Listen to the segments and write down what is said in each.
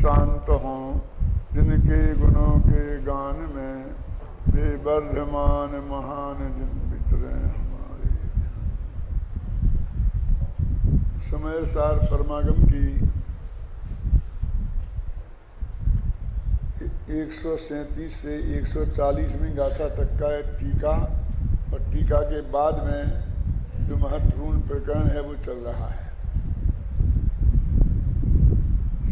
शांत हों, जिनके गुणों के गान में वे वर्धमान महान जिन वितरे हमारे ध्यान। समय सार परमागम की 137 से 140वीं गाथा तक का टीका और टीका के बाद में जो महत्वपूर्ण प्रकरण है वो चल रहा है।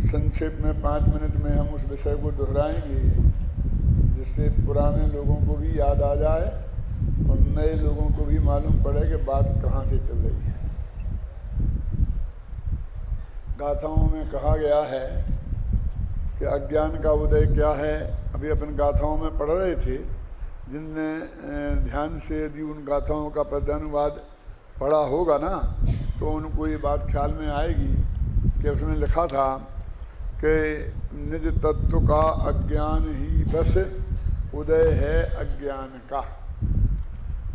संक्षेप में 5 मिनट में हम उस विषय को दोहराएंगे जिससे पुराने लोगों को भी याद आ जाए और नए लोगों को भी मालूम पड़े कि बात कहाँ से चल रही है। गाथाओं में कहा गया है कि अज्ञान का उदय क्या है। अभी अपन गाथाओं में पढ़ रहे थे, जिनने ध्यान से यदि उन गाथाओं का पद्यानुवाद पढ़ा होगा ना तो उनको ये बात ख्याल में आएगी कि उसमें लिखा था कि निज तत्व का अज्ञान ही बस उदय है अज्ञान का,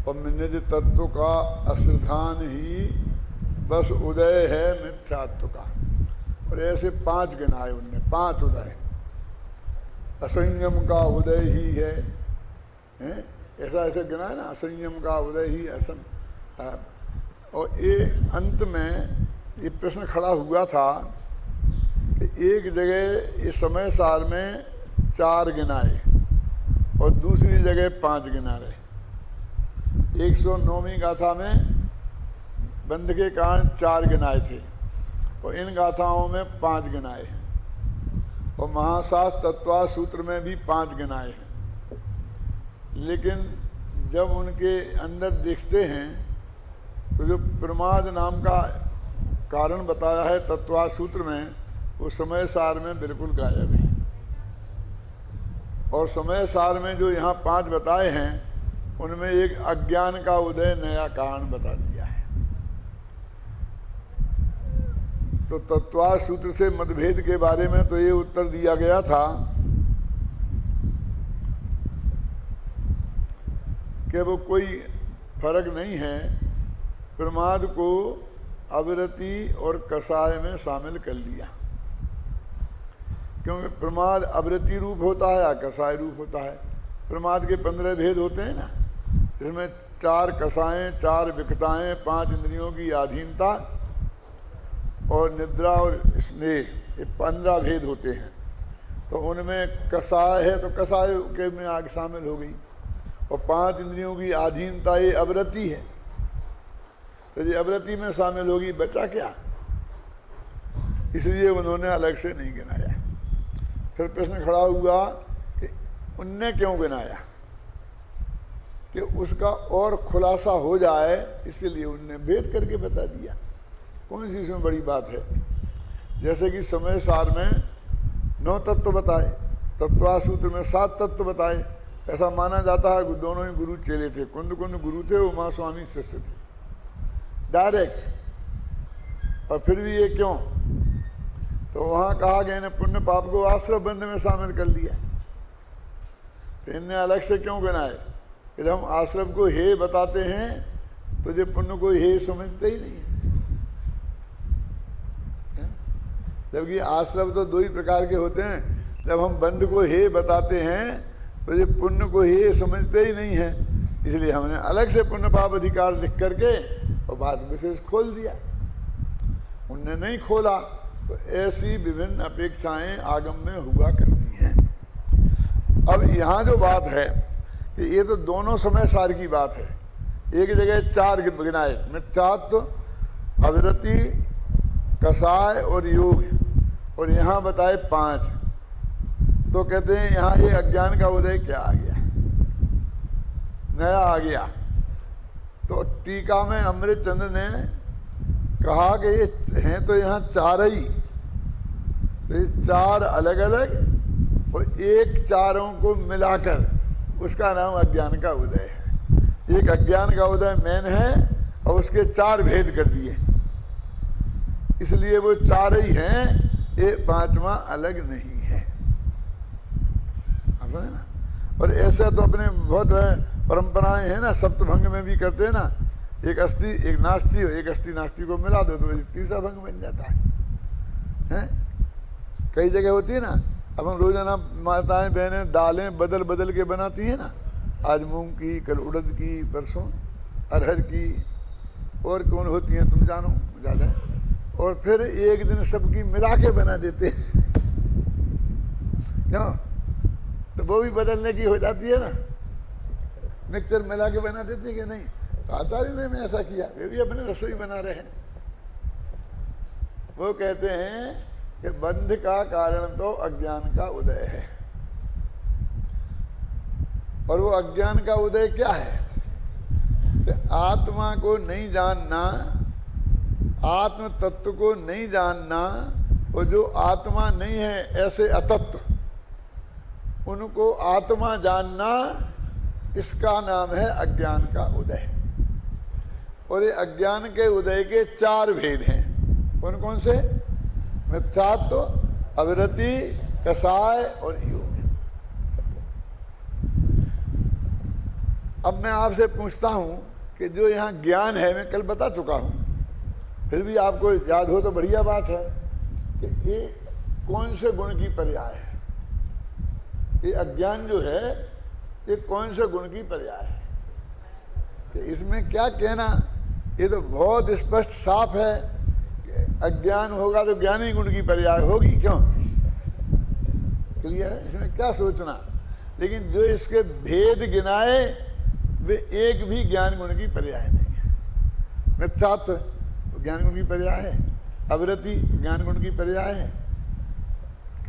और निज तत्व का अश्रद्धान ही बस उदय है मिथ्यात्व का। और ऐसे 5 गिनाए उनने, 5 उदय। असंयम का उदय ही है, ऐसा ऐसे गिनाए ना, असंयम का उदय ही असम। और ये अंत में ये प्रश्न खड़ा हुआ था कि एक जगह इस समय सार में 4 गिनाए और दूसरी जगह 5 गिना रहे। 109वीं गाथा में बंध के कारण 4 गिनाए थे और इन गाथाओं में 5 गिनाए हैं, और महाशास्त्र तत्वा सूत्र में भी 5 गिनाए हैं। लेकिन जब उनके अंदर देखते हैं तो जो प्रमाद नाम का कारण बताया है तत्वा सूत्र में, वो समय सार में बिल्कुल गायब है। और समय सार में जो यहाँ 5 बताए हैं उनमें एक अज्ञान का उदय नया कारण बता दिया है। तो तत्वा सूत्र से मतभेद के बारे में तो ये उत्तर दिया गया था कि वो कोई फर्क नहीं है, प्रमाद को अविरति और कषाय में शामिल कर लिया, क्योंकि प्रमाद अविरति रूप होता है या कषाय रूप होता है। प्रमाद के 15 भेद होते हैं ना, इसमें 4 कषायें, 4 विकताएं, 5 इंद्रियों की आधीनता और निद्रा और स्नेह, ये 15 भेद होते हैं। तो उनमें कषाय है तो कषाय के में आगे शामिल हो गई, और 5 इंद्रियों की आधीनता ये अवृत्ति है, तो ये अवृत्ति में शामिल होगी, बचा क्या? इसलिए उन्होंने अलग से नहीं गिनाया। फिर प्रश्न खड़ा हुआ कि उनने क्यों गिनाया, कि उसका और खुलासा हो जाए, इसलिए उनने भेद करके बता दिया। कौन सी इसमें बड़ी बात है? जैसे कि समय सार में 9 तत्व बताए, तत्वा सूत्र में 7 तत्व बताए। ऐसा माना जाता है दोनों ही गुरु चेले थे, कुंद गुरु थे, उमा स्वामी शिष्य थे डायरेक्ट। और फिर भी ये क्यों? तो वहाँ कहा गया ने पुण्य पाप को आश्रय बंध में शामिल कर लिया। तो इनने अलग से क्यों गिनाए? कि हम आश्रम को हे बताते हैं तो जो पुण्य को हे समझते ही नहीं है। जबकि आश्रम तो 2 ही प्रकार के होते हैं। जब हम बंध को हे बताते हैं तो ये पुण्य को हे समझते ही नहीं है, इसलिए हमने अलग से पुण्य पाप अधिकार लिख करके और बात विशेष खोल दिया। उनने नहीं खोला, तो ऐसी विभिन्न अपेक्षाएं आगम में हुआ करती हैं। अब यहाँ जो बात है कि ये तो दोनों समय सार की बात है। एक जगह 4 गिनाए, मिथ्यात्व, अविरति, कषाय और योग, और यहाँ बताए 5। तो कहते हैं यहाँ ये अज्ञान का उदय क्या आ गया, नया आ गया। तो टीका में अमृत चंद्र ने कहा कि ये हैं तो यहाँ 4 ही, तो ये 4 अलग अलग और एक 4 को मिलाकर उसका नाम अज्ञान का उदय है। एक अज्ञान का उदय मेन है और उसके 4 भेद कर दिए, इसलिए वो 4 ही हैं, ये 5वां अलग नहीं है। आप समझे ना? और ऐसा तो अपने बहुत परंपराएं हैं ना, सप्तभंग में भी करते हैं ना, एक अस्थि एक नास्ति, एक अस्थि नास्ति को मिला दो तो तीसरा भंग बन जाता है। कई जगह होती है ना, अपन रोजाना माताएं बहनें दालें बदल बदल के बनाती हैं ना, आज मूंग की, कल उड़द की, परसों अरहर की, और कौन होती हैं तुम जानो ज़्यादा, और फिर एक दिन सबकी मिला के बना देते हैं क्यों? तो वो भी बदलने की हो जाती है ना, मिक्सचर मिला के बना देते कि नहीं? तो आचार्य ने मैं ऐसा किया, वे भी अपने रसोई बना रहे हैं। वो कहते हैं कि बंध का कारण तो अज्ञान का उदय है, और वो अज्ञान का उदय क्या है कि आत्मा को नहीं जानना, आत्म तत्व को नहीं जानना, और जो आत्मा नहीं है ऐसे अतत्व उनको आत्मा जानना, इसका नाम है अज्ञान का उदय। और ये अज्ञान के उदय के 4 भेद हैं। कौन कौन से? मिथ्यात्व, अविरति, कसाय और योग। अब मैं आपसे पूछता हूं कि जो यहाँ ज्ञान है, मैं कल बता चुका हूं, फिर भी आपको याद हो तो बढ़िया बात है, कि ये कौन से गुण की पर्याय है? ये अज्ञान जो है ये कौन से गुण की पर्याय है? कि इसमें क्या कहना, ये तो बहुत स्पष्ट साफ है कि अज्ञान होगा तो ज्ञानी गुण की पर्याय होगी। क्यों? क्लियर है? इसमें क्या सोचना। लेकिन जो इसके भेद गिनाए वे एक भी ज्ञान गुण की पर्याय नहीं है। मिथ्यात्व तो ज्ञान गुण की पर्याय है, अविरति ज्ञान गुण की पर्याय है,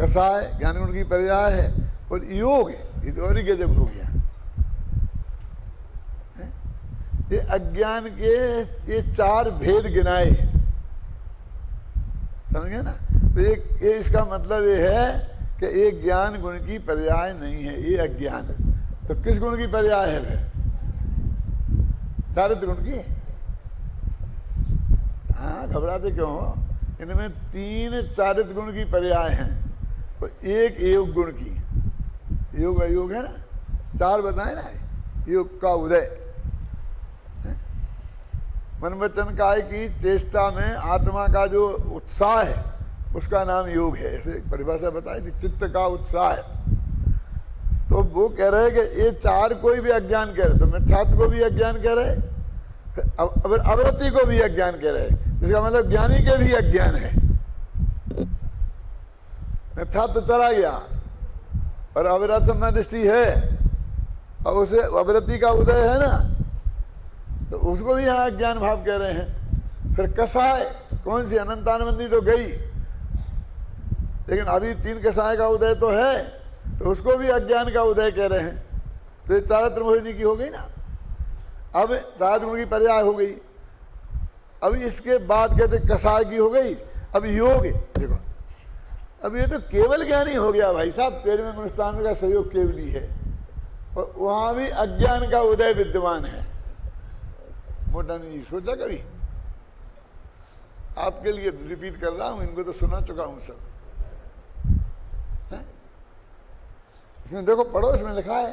कसाय ज्ञान गुण की पर्याय है, और योग ये तो और ही गजब हो गया। ये अज्ञान के ये 4 भेद गिनाए, समझ गए ना? तो ये इसका मतलब ये है कि ये ज्ञान गुण की पर्याय नहीं है, ये अज्ञान। तो किस गुण की पर्याय है फिर? चारित्र गुण की। हाँ, घबराते क्यों हो? इनमें 3 चारित्र गुण की पर्याय हैं और 1 योग गुण की। योग अयोग है ना, 4 बताए ना। योग का उदय, मन वचन काय की चेष्टा में आत्मा का जो उत्साह है उसका नाम योग है। ऐसे परिभाषा बताई थी, चित्त का उत्साह है। तो वो कह रहे हैं कि ये 4 कोई भी अज्ञान कह रहे, तो मिथ्यात्व को भी अज्ञान कह रहे, अविरति को भी अज्ञान कह रहे, इसका मतलब ज्ञानी के भी अज्ञान है। मिथ्यात्व चला गया और अविरत में दृष्टि है, और उसे अविरति का उदय है ना, तो उसको भी यहाँ अज्ञान भाव कह रहे हैं। फिर कसाय, कौन सी? अनंतानंदी तो गई, लेकिन अभी 3 कसाय का उदय तो है, तो उसको भी अज्ञान का उदय कह रहे हैं। तो ये चारित्र मोहिनी की हो गई ना। अब चारित्र की पर्याय हो गई। अब इसके बाद कहते कसाय की हो गई। अब योग, देखो अब ये तो केवल ज्ञानी हो गया भाई साहब। 13वें गुणस्थान का सहयोग केवली है, और वहां भी अज्ञान का उदय विद्यमान है। मोटा नहीं सोचा कभी? आपके लिए रिपीट कर रहा हूं, इनको तो सुना चुका हूं सब। इसमें देखो, पढ़ो, इसमें लिखा है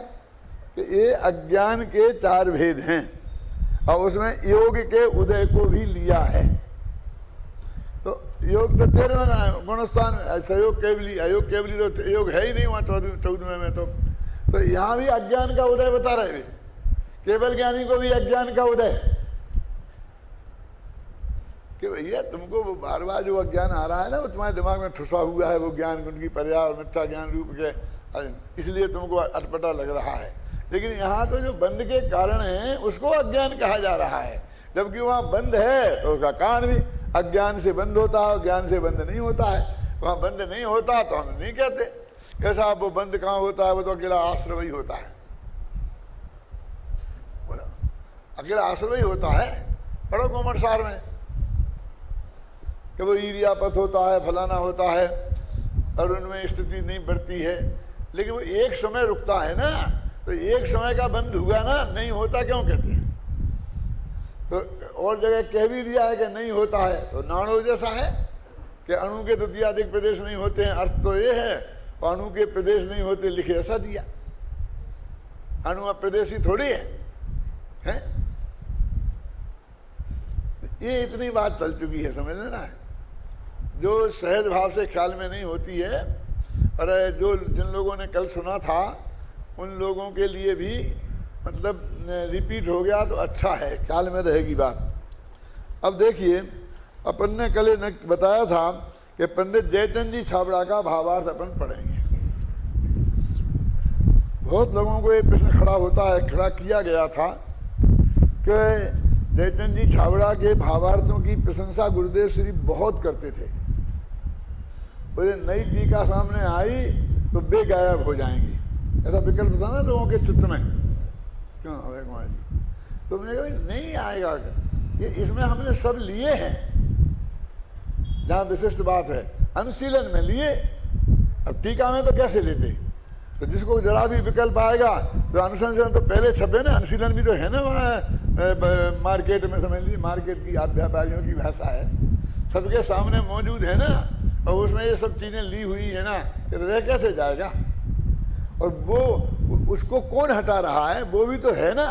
कि ये अज्ञान के 4 भेद हैं, और उसमें योग के उदय को भी लिया है। तो योग तो 13वें गुणस्थान में, सहयोग केवली, अयोग केवली तो योग है ही नहीं वहां 14वें में। तो यहां भी अज्ञान का उदय बता रहे, केवल ज्ञानी को भी अज्ञान का उदय, कि भैया तुमको वो बार बार जो अज्ञान आ रहा है ना, वो तुम्हारे दिमाग में ठुसा हुआ है, वो ज्ञान गुण की पर्याय और मिथ्या ज्ञान रूप के, इसलिए तुमको अटपटा लग रहा है। लेकिन यहाँ तो जो बंध के कारण है उसको अज्ञान कहा जा रहा है, जबकि वहाँ बंध है तो उसका कारण भी अज्ञान से बंद होता है, ज्ञान से बंद नहीं होता है। वहाँ बंद नहीं होता तो हम नहीं कहते। कैसा वो बंद कहाँ होता है? वो तो अकेला आश्रय ही होता है। बोला अकेला आश्रय ही होता है। पढ़ो कोमर सार में कि वो ईर्यापथ होता है, फलाना होता है, और उनमें स्थिति नहीं बढ़ती है, लेकिन वो एक समय रुकता है ना। तो एक समय का बंद हुआ ना, नहीं होता क्यों कहते हैं? तो और जगह कह भी दिया है कि नहीं होता है। तो नाणु जैसा है कि अणु के द्वितीयाधिक प्रदेश नहीं होते हैं, अर्थ तो ये है, और अणु के प्रदेश नहीं होते, लिखे ऐसा दिया। अणु प्रदेशी थोड़ी है? ये इतनी बात चल चुकी है, समझ लेना है। जो सहज भाव से ख्याल में नहीं होती है। और जो जिन लोगों ने कल सुना था उन लोगों के लिए भी मतलब रिपीट हो गया तो अच्छा है, ख्याल में रहेगी बात। अब देखिए, अपन ने कल बताया था कि पंडित जयचंद जी छाबड़ा का भावार्थ अपन पढ़ेंगे। बहुत लोगों को ये प्रश्न खड़ा किया गया था कि जयचंद जी छाबड़ा के भावार्थों की प्रशंसा गुरुदेव श्री बहुत करते थे। बोले नई टीका सामने आई तो बेगायब हो जाएंगी, ऐसा विकल्प था ना लोगों के चित्त में। क्यों अभय कुमार जी? तो मैंने कहा नहीं आएगा, ये इसमें हमने सब लिए हैं जहाँ विशिष्ट बात है, अनुशीलन में लिए, अब टीका में तो कैसे लेते? तो जिसको जरा भी विकल्प आएगा तो अनुशंसन तो पहले छपे ना, अनुशीलन भी तो है ना वहाँ मार्केट में, समझ लीजिए मार्केट की व्यापारियों की भाषा है, सबके सामने मौजूद है ना, और उसमें ये सब चीज़ें ली हुई है ना, तो रह कैसे जाएगा? और वो उसको कौन हटा रहा है? वो भी तो है ना।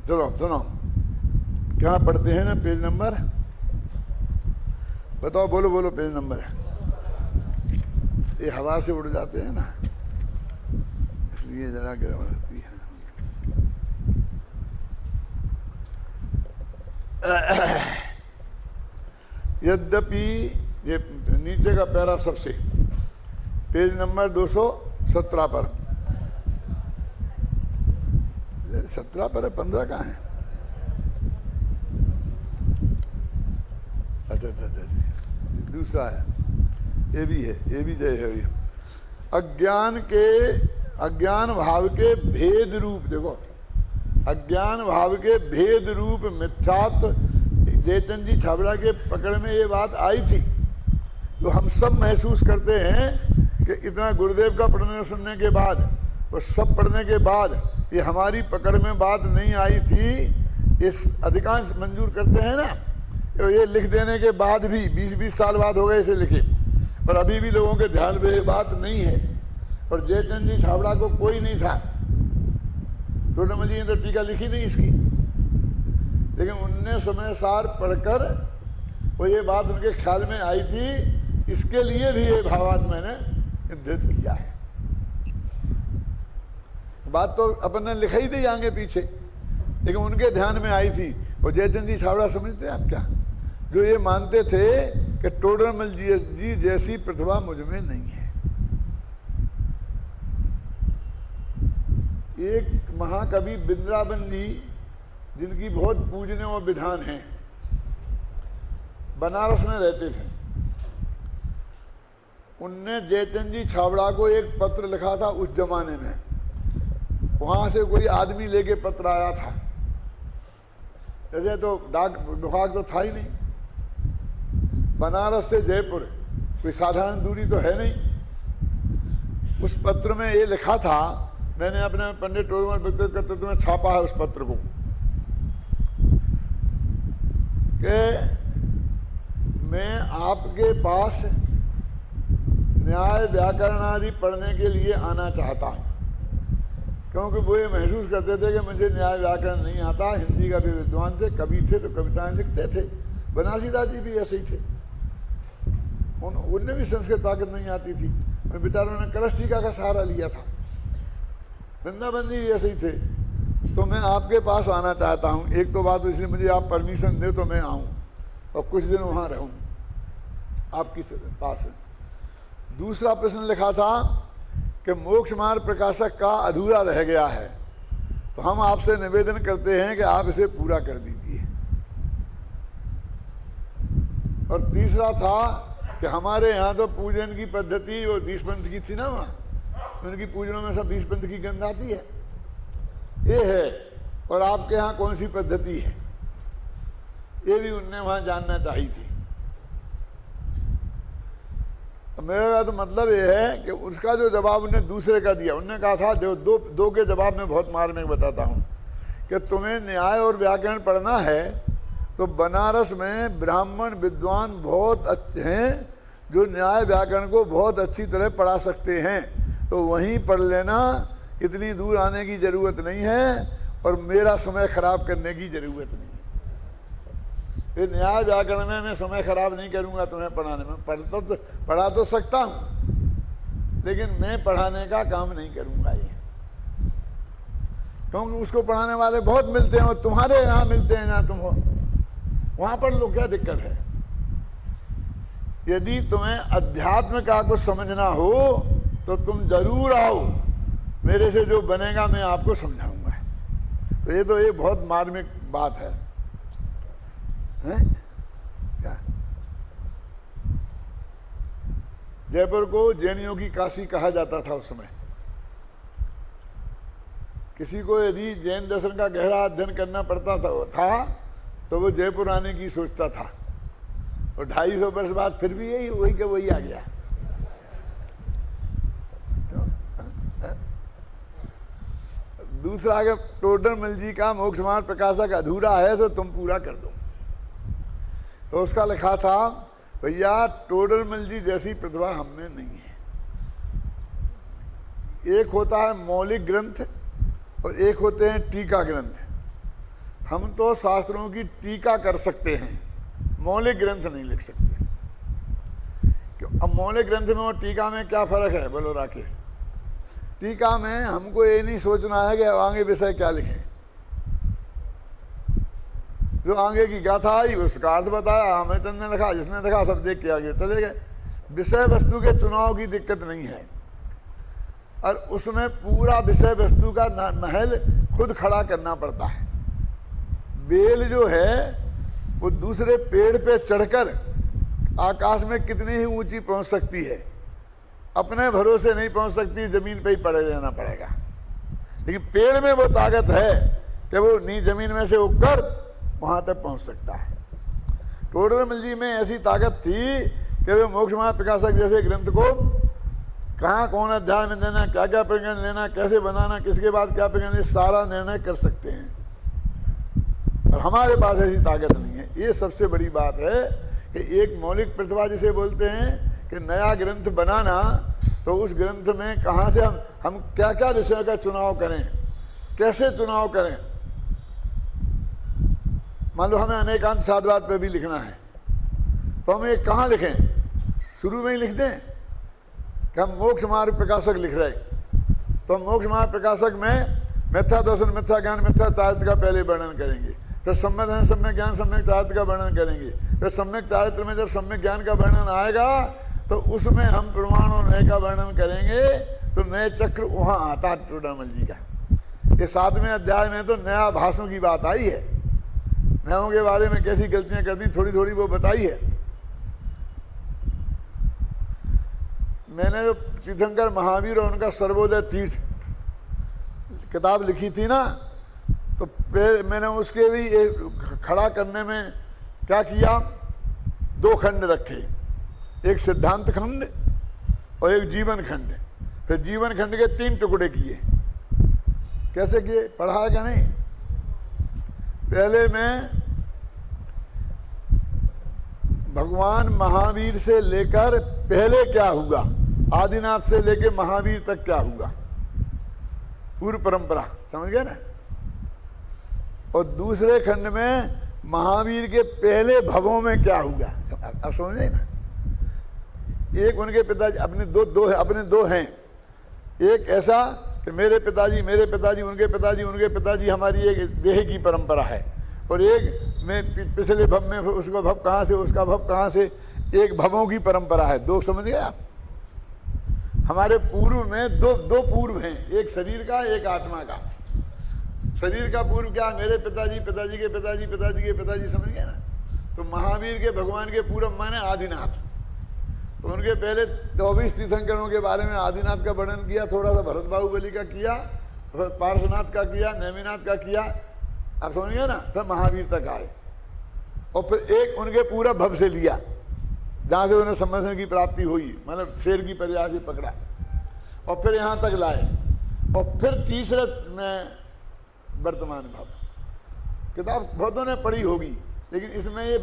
चलो सुनो, क्या पढ़ते हैं ना, पेज नंबर बताओ, बोलो बोलो, पेज नंबर। ये हवा से उड़ जाते हैं ना, इसलिए जरा गिरावट होती है। यद्यपि ये नीचे का पैरा सबसे, पेज नंबर 217 पर, 17 पर है, 15 कहाँ है? अच्छा, दूसरा है, ये भी है, ये भी जय है। अज्ञान भाव के भेद रूप, देखो अज्ञान भाव के भेद रूप मिथ्यात्व जयचंद जी छाबड़ा के पकड़ में ये बात आई थी। तो हम सब महसूस करते हैं कि इतना गुरुदेव का पढ़ने सुनने के बाद और सब पढ़ने के बाद ये हमारी पकड़ में बात नहीं आई थी, इस अधिकांश मंजूर करते हैं ना। तो ये लिख देने के बाद भी 20-20 साल बाद हो गए इसे लिखे, पर अभी भी लोगों के ध्यान में ये बात नहीं है। और जयचंद जी छाबड़ा को कोई नहीं था, टोडरमल जी ने तो टीका लिखी नहीं इसकी, लेकिन उनने समय सार पढ़कर वो ये बात उनके ख्याल में आई थी, इसके लिए भी ये भावार्थ मैंने निर्धारित किया है। बात तो अपन ने लिखा ही थी आगे पीछे, लेकिन उनके ध्यान में आई थी। और जयचंद जी छाबड़ा समझते हैं आप क्या, जो ये मानते थे कि टोडरमल जी जैसी प्रतिभा मुझ में नहीं है। एक महाकवि बिंद्रावन जी, जिनकी बहुत पूजनीय और विधान है, बनारस में रहते थे। उनने जयचंद जी छाबड़ा को एक पत्र लिखा था उस जमाने में, वहां से कोई आदमी लेके पत्र आया था, जैसे तो डाक विभाग तो था ही नहीं, बनारस से जयपुर कोई साधारण दूरी तो है नहीं। उस पत्र में ये लिखा था, मैंने अपने पंडित टोडरमल व्यक्तित्व कर्तृत्व में छापा है उस पत्र को, कि मैं आपके पास न्याय व्याकरण आदि पढ़ने के लिए आना चाहता हूँ, क्योंकि वो ये महसूस करते थे कि मुझे न्याय व्याकरण नहीं आता। हिंदी का भी विद्वान थे, कवि थे, तो कविताएं लिखते थे। बनारसीदास जी भी ऐसे ही थे, उनने भी संस्कृत ताकत नहीं आती थी, बेचारों ने कलश टीका का सहारा लिया था। वृंदावन जी भी ऐसे ही थे। तो मैं आपके पास आना चाहता हूँ, एक तो बात, इसलिए मुझे आप परमिशन दे तो मैं आऊँ और कुछ दिन वहाँ रहूँ आपकी पास। दूसरा प्रश्न लिखा था कि मोक्ष मार्ग प्रकाशक का अधूरा रह गया है, तो हम आपसे निवेदन करते हैं कि आप इसे पूरा कर दीजिए। और तीसरा था कि हमारे यहाँ तो पूजन की पद्धति वो 20 पंथ की थी ना, वहाँ उनकी पूजनों में सब 20 पंथ की गंध आती है, ये है। और आपके यहाँ कौन सी पद्धति है, ये भी उनने वहाँ जानना चाहिए थी। तो मेरा तो मतलब ये है कि उसका जो जवाब उन्हें दूसरे का दिया, उन्होंने कहा था, दो के जवाब में बहुत मार्मिक बताता हूँ, कि तुम्हें न्याय और व्याकरण पढ़ना है तो बनारस में ब्राह्मण विद्वान बहुत अच्छे हैं जो न्याय व्याकरण को बहुत अच्छी तरह पढ़ा सकते हैं, तो वहीं पढ़ लेना, इतनी दूर आने की ज़रूरत नहीं है। और मेरा समय खराब करने की जरूरत नहीं है। फिर न्याय व्याकरण में मैं समय खराब नहीं करूंगा तुम्हें पढ़ाने में। पढ़ा तो सकता हूं, लेकिन मैं पढ़ाने का काम नहीं करूंगा ये, क्योंकि उसको पढ़ाने वाले बहुत मिलते हैं और तुम्हारे यहाँ मिलते हैं जहाँ तुम हो, वहां पर लोग क्या दिक्कत है। यदि तुम्हें अध्यात्म का कुछ समझना हो तो तुम जरूर आओ, मेरे से जो बनेगा मैं आपको समझाऊंगा। तो ये तो एक बहुत मार्मिक बात है, हैं? क्या जयपुर को जैनियों की काशी कहा जाता था उस समय। किसी को यदि जैन दर्शन का गहरा अध्ययन करना पड़ता था तो वो जयपुर आने की सोचता था, और 250 वर्ष बाद फिर भी यही वही के वही आ गया। दूसरा, अगर टोडरमल जी का मोक्ष मार्ग प्रकाशक अधूरा है तो तुम पूरा कर दो। तो उसका लिखा था, भैया टोडरमल जी जैसी प्रतिभा हम में नहीं है। एक होता है मौलिक ग्रंथ और एक होते हैं टीका ग्रंथ। हम तो शास्त्रों की टीका कर सकते हैं, मौलिक ग्रंथ नहीं लिख सकते। क्यों? अब मौलिक ग्रंथ में और टीका में क्या फर्क है, बोलो राकेश? टीका में हमको ये नहीं सोचना है कि आगे विषय क्या लिखें, जो आगे की गाथा आई उसका अर्थ बताया, हमें ने लिखा, जिसने लिखा सब देख के आगे चले गए। विषय वस्तु के चुनाव की दिक्कत नहीं है, और उसमें पूरा विषय वस्तु का महल खुद खड़ा करना पड़ता है। बेल जो है वो दूसरे पेड़ पे चढ़कर आकाश में कितनी ही ऊंची पहुंच सकती है, अपने भरोसे नहीं पहुंच सकती, जमीन पे ही पड़े रहना पड़ेगा। लेकिन पेड़ में वो ताकत है कि वो जमीन में से उठकर वहां तक पहुंच सकता है। टोडरमल जी में ऐसी ताकत थी कि वे मोक्ष मार्ग प्रकाशक जैसे ग्रंथ को कहाँ कौन अध्याय में देना, क्या क्या प्रकरण लेना, कैसे बनाना, किसके बाद क्या प्रकरण, सारा निर्णय कर सकते हैं। और हमारे पास ऐसी ताकत नहीं है। ये सबसे बड़ी बात है कि एक मौलिक प्रतिभा जिसे बोलते हैं कि नया ग्रंथ बनाना, तो उस ग्रंथ में कहाँ से हम क्या क्या विषयों का चुनाव करें, कैसे चुनाव करें। मान लो हमें अनेकांत साधवाद पे भी लिखना है, तो हम ये कहाँ लिखें? शुरू में ही लिख दें कि हम मोक्ष मार्ग प्रकाशक लिख रहे, तो हम मोक्ष मार्ग प्रकाशक में मिथ्या दर्शन, मिथ्या ज्ञान, मिथ्या चारित्र का पहले वर्णन करेंगे, फिर सम्यक दर्शन, सम्यक ज्ञान, सम्यक चारित्र का वर्णन करेंगे, फिर सम्यक चारित्र में जब सम्यक ज्ञान का वर्णन आएगा तो उसमें हम प्रमाण और नए का वर्णन करेंगे। तो नए चक्र वहाँ आता है टोडरमल जी का। ये 7वें अध्याय में तो नया भाषों की बात आई है, नयों के बारे में कैसी गलतियां करती थोड़ी थोड़ी वो बताई है। मैंने जो तीर्थंकर महावीर और उनका सर्वोदय तीर्थ किताब लिखी थी ना, तो मैंने उसके भी खड़ा करने में क्या किया, 2 खंड रखे, एक सिद्धांत खंड और एक जीवन खंड। फिर जीवन खंड के 3 टुकड़े किए। कैसे किए, पढ़ा है क्या नहीं? पहले मैं भगवान महावीर से लेकर पहले क्या हुआ, आदिनाथ से लेकर महावीर तक क्या हुआ, पूर्व परंपरा, समझ गए ना। और दूसरे खंड में महावीर के पहले भवों में क्या हुआ, अब समझे ना। एक उनके पिताजी, अपने दो हैं। एक ऐसा कि मेरे पिताजी, उनके पिताजी, हमारी एक देह की परंपरा है। और एक में पिछले भव में उसका भव कहाँ से, उसका भव कहाँ से, एक भवों की परंपरा है। 2 समझ गए आप। हमारे पूर्व में दो पूर्व हैं, एक शरीर का, एक आत्मा का। शरीर का पूर्व क्या, मेरे पिताजी, पिताजी के पिताजी, पिताजी के पिताजी, समझ गए ना। तो महावीर के भगवान के पूर्व माने आदिनाथ। तो उनके पहले 24 तीर्थंकरों के बारे में आदिनाथ का वर्णन किया, थोड़ा सा भरत बाहुबली का किया, फिर पार्श्वनाथ का किया, नेमिनाथ का किया, आप समझ गए ना। फिर महावीर तक आए और फिर एक उनके पूरा भव से लिया जहाँ से उन्हें समझने की प्राप्ति हुई, मतलब शेर की पर्याय से पकड़ा, और फिर यहाँ तक लाए। और फिर तीसरे में वर्तमान भव। किताब बहुतों ने पढ़ी होगी, लेकिन इसमें ये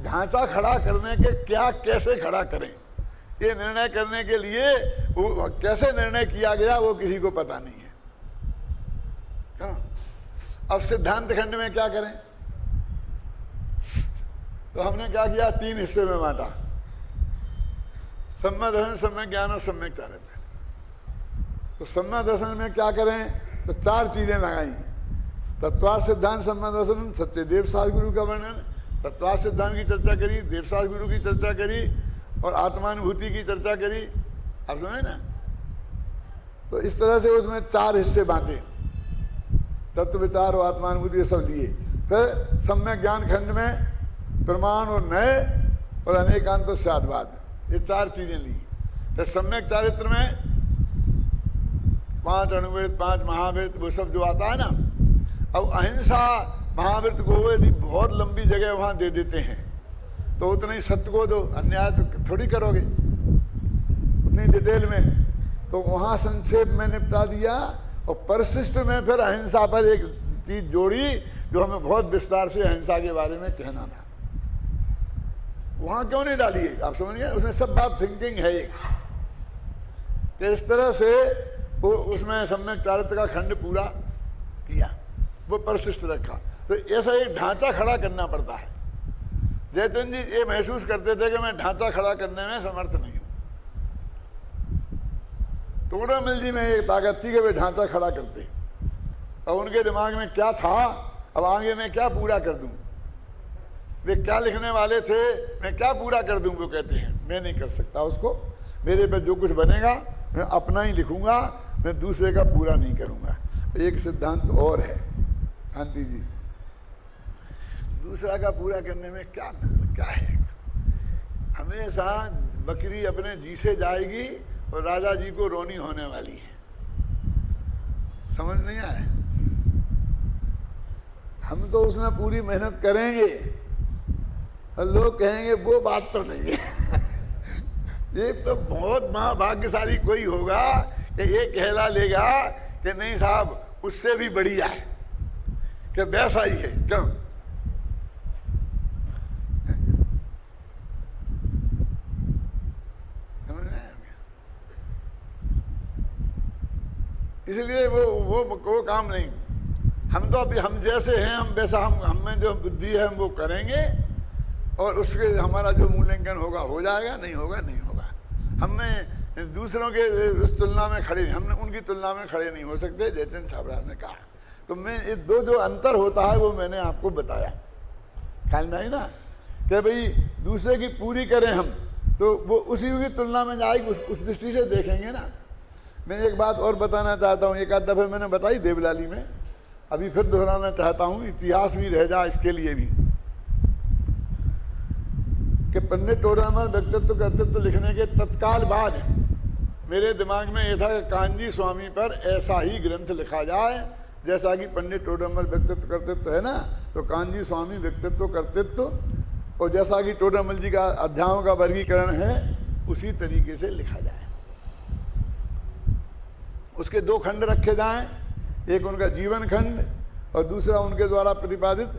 ढांचा खड़ा करने के क्या, कैसे खड़ा करें, ये निर्णय करने के लिए वो कैसे निर्णय किया गया वो किसी को पता नहीं है। हाँ, अब सिद्धांत खंड में क्या करें? तो हमने क्या किया, 3 हिस्से में बांटा, सम्यक दर्शन, सम्यक ज्ञान और सम्यक चारित्र। तो सम्यक दर्शन में क्या करें? तो 4 चीजें लगाई, तत्वार्थ सिद्धांत सम्यक दर्शन, सत्यदेव शास्त्र गुरु का वर्णन, तत्वार्थ सिद्धांत की चर्चा करी, देव शास्त्र गुरु की चर्चा करी और आत्मानुभूति की चर्चा करी। आप समझे ना? तो इस तरह से उसमें 4 हिस्से बांटे, तत्व विचार और आत्मानुभूति ये सब लिए। फिर सम्यक ज्ञान खंड में प्रमाण और नए और अनेकांत और शादवाद, ये 4 चीजें ली। फिर सम्यक चारित्र में 5 अणुवृत्त, 5 महावृत्त, वो सब जो आता है ना। अब अहिंसा महावृत्त को यदि बहुत लंबी जगह वहां दे देते हैं तो उतना ही सत्य को दो, अन्याय तो थोड़ी करोगे उतनी डिटेल में। तो वहां संक्षेप में निपटा दिया और परिशिष्ट में फिर अहिंसा पर एक चीज जोड़ी जो हमें बहुत विस्तार से अहिंसा के बारे में कहना था। वहां क्यों नहीं डाली है? आप समझ गए? उसमें सब बात थिंकिंग है एक कि इस तरह से वो उसमें सम्यक चारित्र का खंड पूरा किया, वो परिशिष्ट रखा। तो ऐसा एक ढांचा खड़ा करना पड़ता है। जयचंद जी ये महसूस करते थे कि मैं ढांचा खड़ा करने में समर्थ नहीं हूं। टोडामल जी में एक ताकत थी कि वे ढांचा खड़ा करते, और उनके दिमाग में क्या था, अब आगे मैं क्या पूरा कर दूं, वे क्या लिखने वाले थे, मैं क्या पूरा कर दूं। वो कहते हैं मैं नहीं कर सकता उसको, मेरे पे जो कुछ बनेगा मैं अपना ही लिखूंगा, मैं दूसरे का पूरा नहीं करूंगा। एक सिद्धांत और है शांति जी, दूसरा का पूरा करने में क्या है? हमेशा बकरी अपने जी से जाएगी और राजा जी को रोनी होने वाली है। समझ नहीं आए? हम तो उसमें पूरी मेहनत करेंगे और लोग कहेंगे वो बात तो नहीं है। ये तो बहुत महाभाग्यशाली कोई होगा कि ये कहला लेगा कि नहीं साहब उससे भी बढ़िया है, कि वैसा ही है। क्यों? इसलिए वो काम नहीं। हम तो अभी हम जैसे हैं हम वैसा, हम में जो बुद्धि है हम वो करेंगे और उसके हमारा जो मूल्यांकन होगा हो जाएगा, नहीं होगा नहीं होगा। हमें दूसरों के उस तुलना में खड़े, हम उनकी तुलना में खड़े नहीं हो सकते। जयचंद छाबड़ा ने कहा। तो मैं ये दो जो अंतर होता है वो मैंने आपको बताया, ख्याल में आई ना, कि भाई दूसरे की पूरी करें हम तो वो उसी की तुलना में जाएगी, उस दृष्टि से देखेंगे ना। मैं एक बात और बताना चाहता हूँ, एक आध दफे मैंने बताई देवलाली में, अभी फिर दोहराना चाहता हूँ, इतिहास भी रह जाए इसके लिए भी, कि पंडित टोडामल व्यक्तित्व कर्तृत्व लिखने के तत्काल बाद मेरे दिमाग में यह था कि कांजी स्वामी पर ऐसा ही ग्रंथ लिखा जाए जैसा कि पंडित टोडामल व्यक्तित्व कर्तृत्व है ना, तो कांजी स्वामी व्यक्तित्व कर्तृत्व और जैसा कि टोडामल जी का अध्यायों का वर्गीकरण है उसी तरीके से लिखा जाए। उसके 2 खंड रखे जाएं, एक उनका जीवन खंड और दूसरा उनके द्वारा प्रतिपादित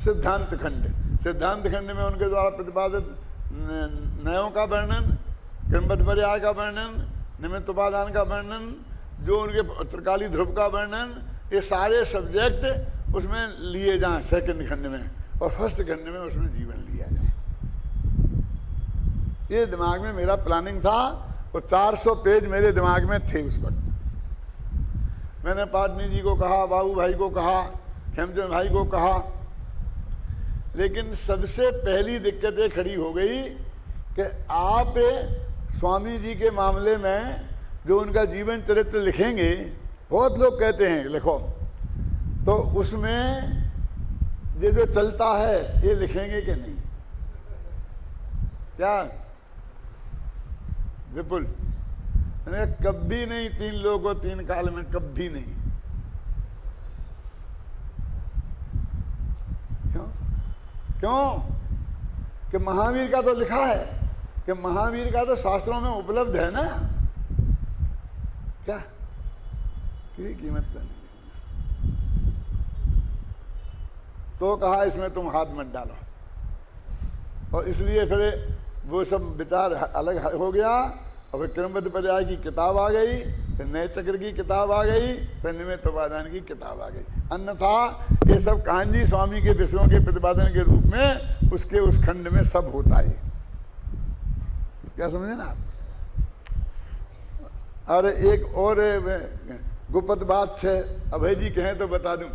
सिद्धांत खंड। सिद्धांत खंड में उनके द्वारा प्रतिपादित नयों का वर्णन, क्रमबद्ध पर्याय का वर्णन, निमित्त उपादान का वर्णन, जो उनके त्रिकाली ध्रुव का वर्णन, ये सारे सब्जेक्ट उसमें लिए जाएं सेकंड खंड में, और फर्स्ट खंड में उसमें जीवन लिया जाए। ये दिमाग में मेरा प्लानिंग था और 400 पेज मेरे दिमाग में थे उस वक्त। मैंने पाटनी जी को कहा, बाबू भाई को कहा, हेमचंद भाई को कहा, लेकिन सबसे पहली दिक्कत ये खड़ी हो गई कि आप स्वामी जी के मामले में जो उनका जीवन चरित्र लिखेंगे, बहुत लोग कहते हैं लिखो, तो उसमें ये जो चलता है ये लिखेंगे कि नहीं? क्या विपुल? कभी नहीं, 3 लोगों 3 काल में कभी नहीं। क्यों? कि महावीर का तो लिखा है, कि महावीर का तो शास्त्रों में उपलब्ध है ना, क्या किसी कीमत पर नहीं। तो कहा इसमें तुम हाथ मत डालो, और इसलिए फिर वो सब विचार अलग हो गया, और फिर क्रमबद्ध पर्याय की किताब आ गई, फिर नए चक्र की किताब आ गई, फिर निमित्त उपादान की किताब आ गई। अन्यथा ये सब कान्जी स्वामी के विषयों के प्रतिपादन के रूप में उसके उस खंड में सब होता है। क्या समझे ना आप? और एक और गुप्त बात है, अभय जी कहें तो बता दूं।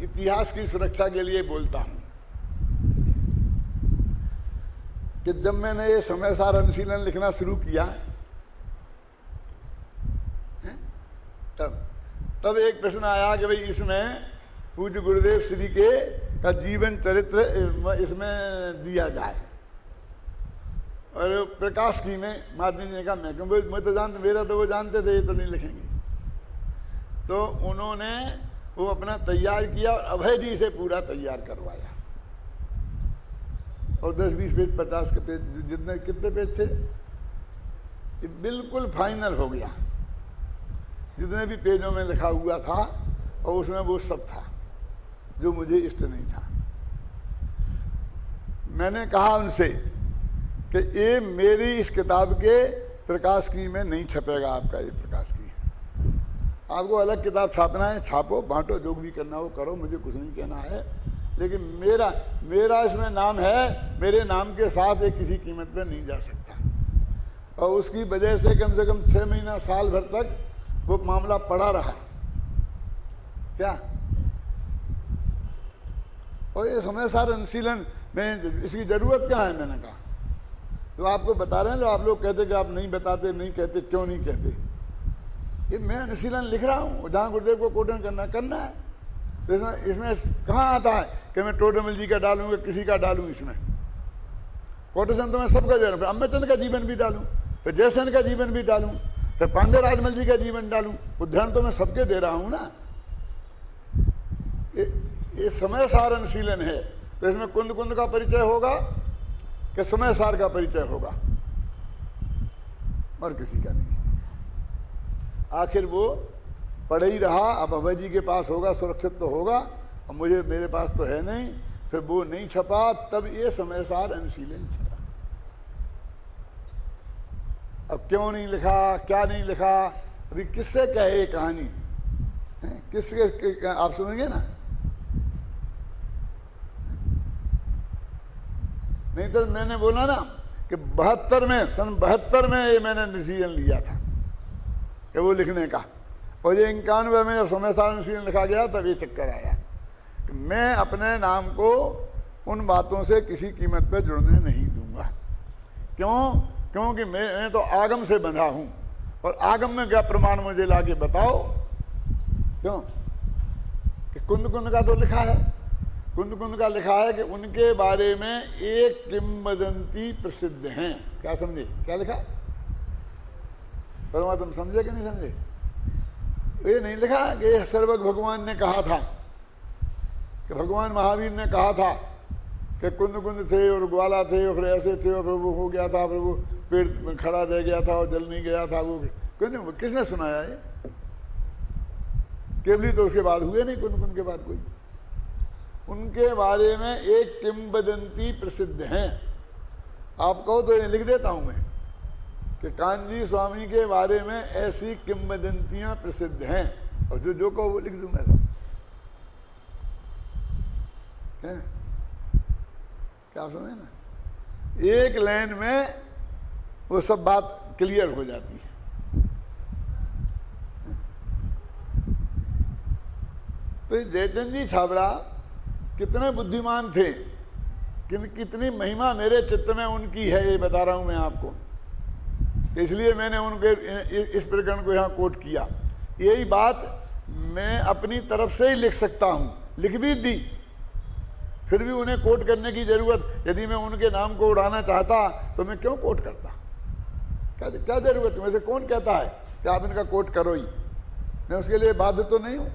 इतिहास की सुरक्षा के लिए बोलता हूं कि जब मैंने ये समय सार अनुशीलन लिखना शुरू किया तब एक प्रश्न आया कि भाई इसमें पूज्य गुरुदेव श्री के का जीवन चरित्र इसमें दिया जाए। और प्रकाश की में माधवी ने कहा मैं तो जानते, मेरा तो वो जानते थे, ये तो नहीं लिखेंगे। तो उन्होंने वो अपना तैयार किया और अभय जी से पूरा तैयार करवाया। और 10-20 पेज 50 के पेज जितने कितने पेज थे, ये बिल्कुल फाइनल हो गया। जितने भी पेजों में लिखा हुआ था और उसमें वो सब था जो मुझे इष्ट नहीं था। मैंने कहा उनसे कि ये मेरी इस किताब के प्रकाश की में नहीं छपेगा। आपका ये प्रकाश की, आपको अलग किताब छापना है छापो, बांटो, जो भी करना हो करो, मुझे कुछ नहीं कहना है। लेकिन मेरा इसमें नाम है, मेरे नाम के साथ ये किसी कीमत पर नहीं जा सकता। और उसकी वजह से कम 6 महीना साल भर तक वो मामला पड़ा रहा। क्या? और ये समय सार अनुशीलन में इसकी जरूरत क्या है? मैंने कहा तो आपको बता रहे हैं। जो आप लोग कहते कि आप नहीं बताते, नहीं कहते, क्यों नहीं कहते? ये मैं अनुशीलन लिख रहा हूँ, जहाँ गुरुदेव को कोटन करना है। तो इसमें कहाँ आता है कि मैं टोडरमल जी का डालूंगा, किसी का डालूं? इसमें कोटेशन तो मैं सबका दे रहा हूँ। फिर अम्बेचंद का जीवन भी डालूं, फिर जयसेन का जीवन भी डालूं, फिर पांडे राजमल जी का जीवन डालूं। उदाहरण तो मैं सबके दे रहा हूँ ना। ये समय सार अनुशीलन है। तो इसमें कुंद कुंद का परिचय होगा कि समय सार का परिचय होगा, और किसी का नहीं। आखिर वो पढ़ ही रहा। अब अभय जी के पास होगा, सुरक्षित तो होगा, और मेरे पास तो है नहीं। फिर वो नहीं छपा, तब ये समय सार अनुशीलन छपा। अब क्यों नहीं लिखा, क्या नहीं लिखा, अभी किससे कहे ये कहानी? किसके आप सुनेंगे ना? नहीं तो मैंने बोला ना कि 72 में, सन 72 में ये मैंने डिसीजन लिया था कि वो लिखने का। और ये 91 में जब समय सार अनुशीलन लिखा गया तब ये चक्कर आया कि मैं अपने नाम को उन बातों से किसी कीमत पर जुड़ने नहीं दूंगा। क्यों? क्योंकि मैं तो आगम से बंधा हूं, और आगम में क्या प्रमाण मुझे लाके बताओ। क्यों? कि कुंद कुंद का तो लिखा है, कुंद कुंद का लिखा है कि उनके बारे में एक किंवदंती प्रसिद्ध हैं। क्या समझे? क्या लिखा? परमात्मा समझे कि नहीं समझे? ये नहीं लिखा कि सर्वज्ञ भगवान ने कहा था, कि भगवान महावीर ने कहा था कि कुंद कुंद थे और ग्वाला थे और फिर ऐसे थे और फिर वो हो गया था, फिर वो पेड़ में खड़ा रह गया था और जल नहीं गया था। वो किसने सुनाया? ये केवली तो उसके बाद हुए नहीं, कुंद कुंद के बाद कोई। उनके बारे में एक किंवदंती प्रसिद्ध हैं। आप कहो तो ये लिख देता हूं मैं कि कान्जी स्वामी के बारे में ऐसी किंवदंतियां प्रसिद्ध हैं, और जो कहो वो लिख दूंगा सब। क्या सुने ना? एक लाइन में वो सब बात क्लियर हो जाती है। तो जयचंद जी छाबड़ा कितने बुद्धिमान थे, कितनी महिमा मेरे चित्त में उनकी है, ये बता रहा हूं मैं आपको। इसलिए मैंने उनके इस प्रकरण को यहाँ कोट किया। यही बात मैं अपनी तरफ से ही लिख सकता हूँ, लिख भी दी, फिर भी उन्हें कोट करने की जरूरत, यदि मैं उनके नाम को उड़ाना चाहता तो मैं क्यों कोट करता? क्या जरूरत है? वैसे कौन कहता है कि आप इनका कोट करो ही? मैं उसके लिए बाध्य तो नहीं हूं।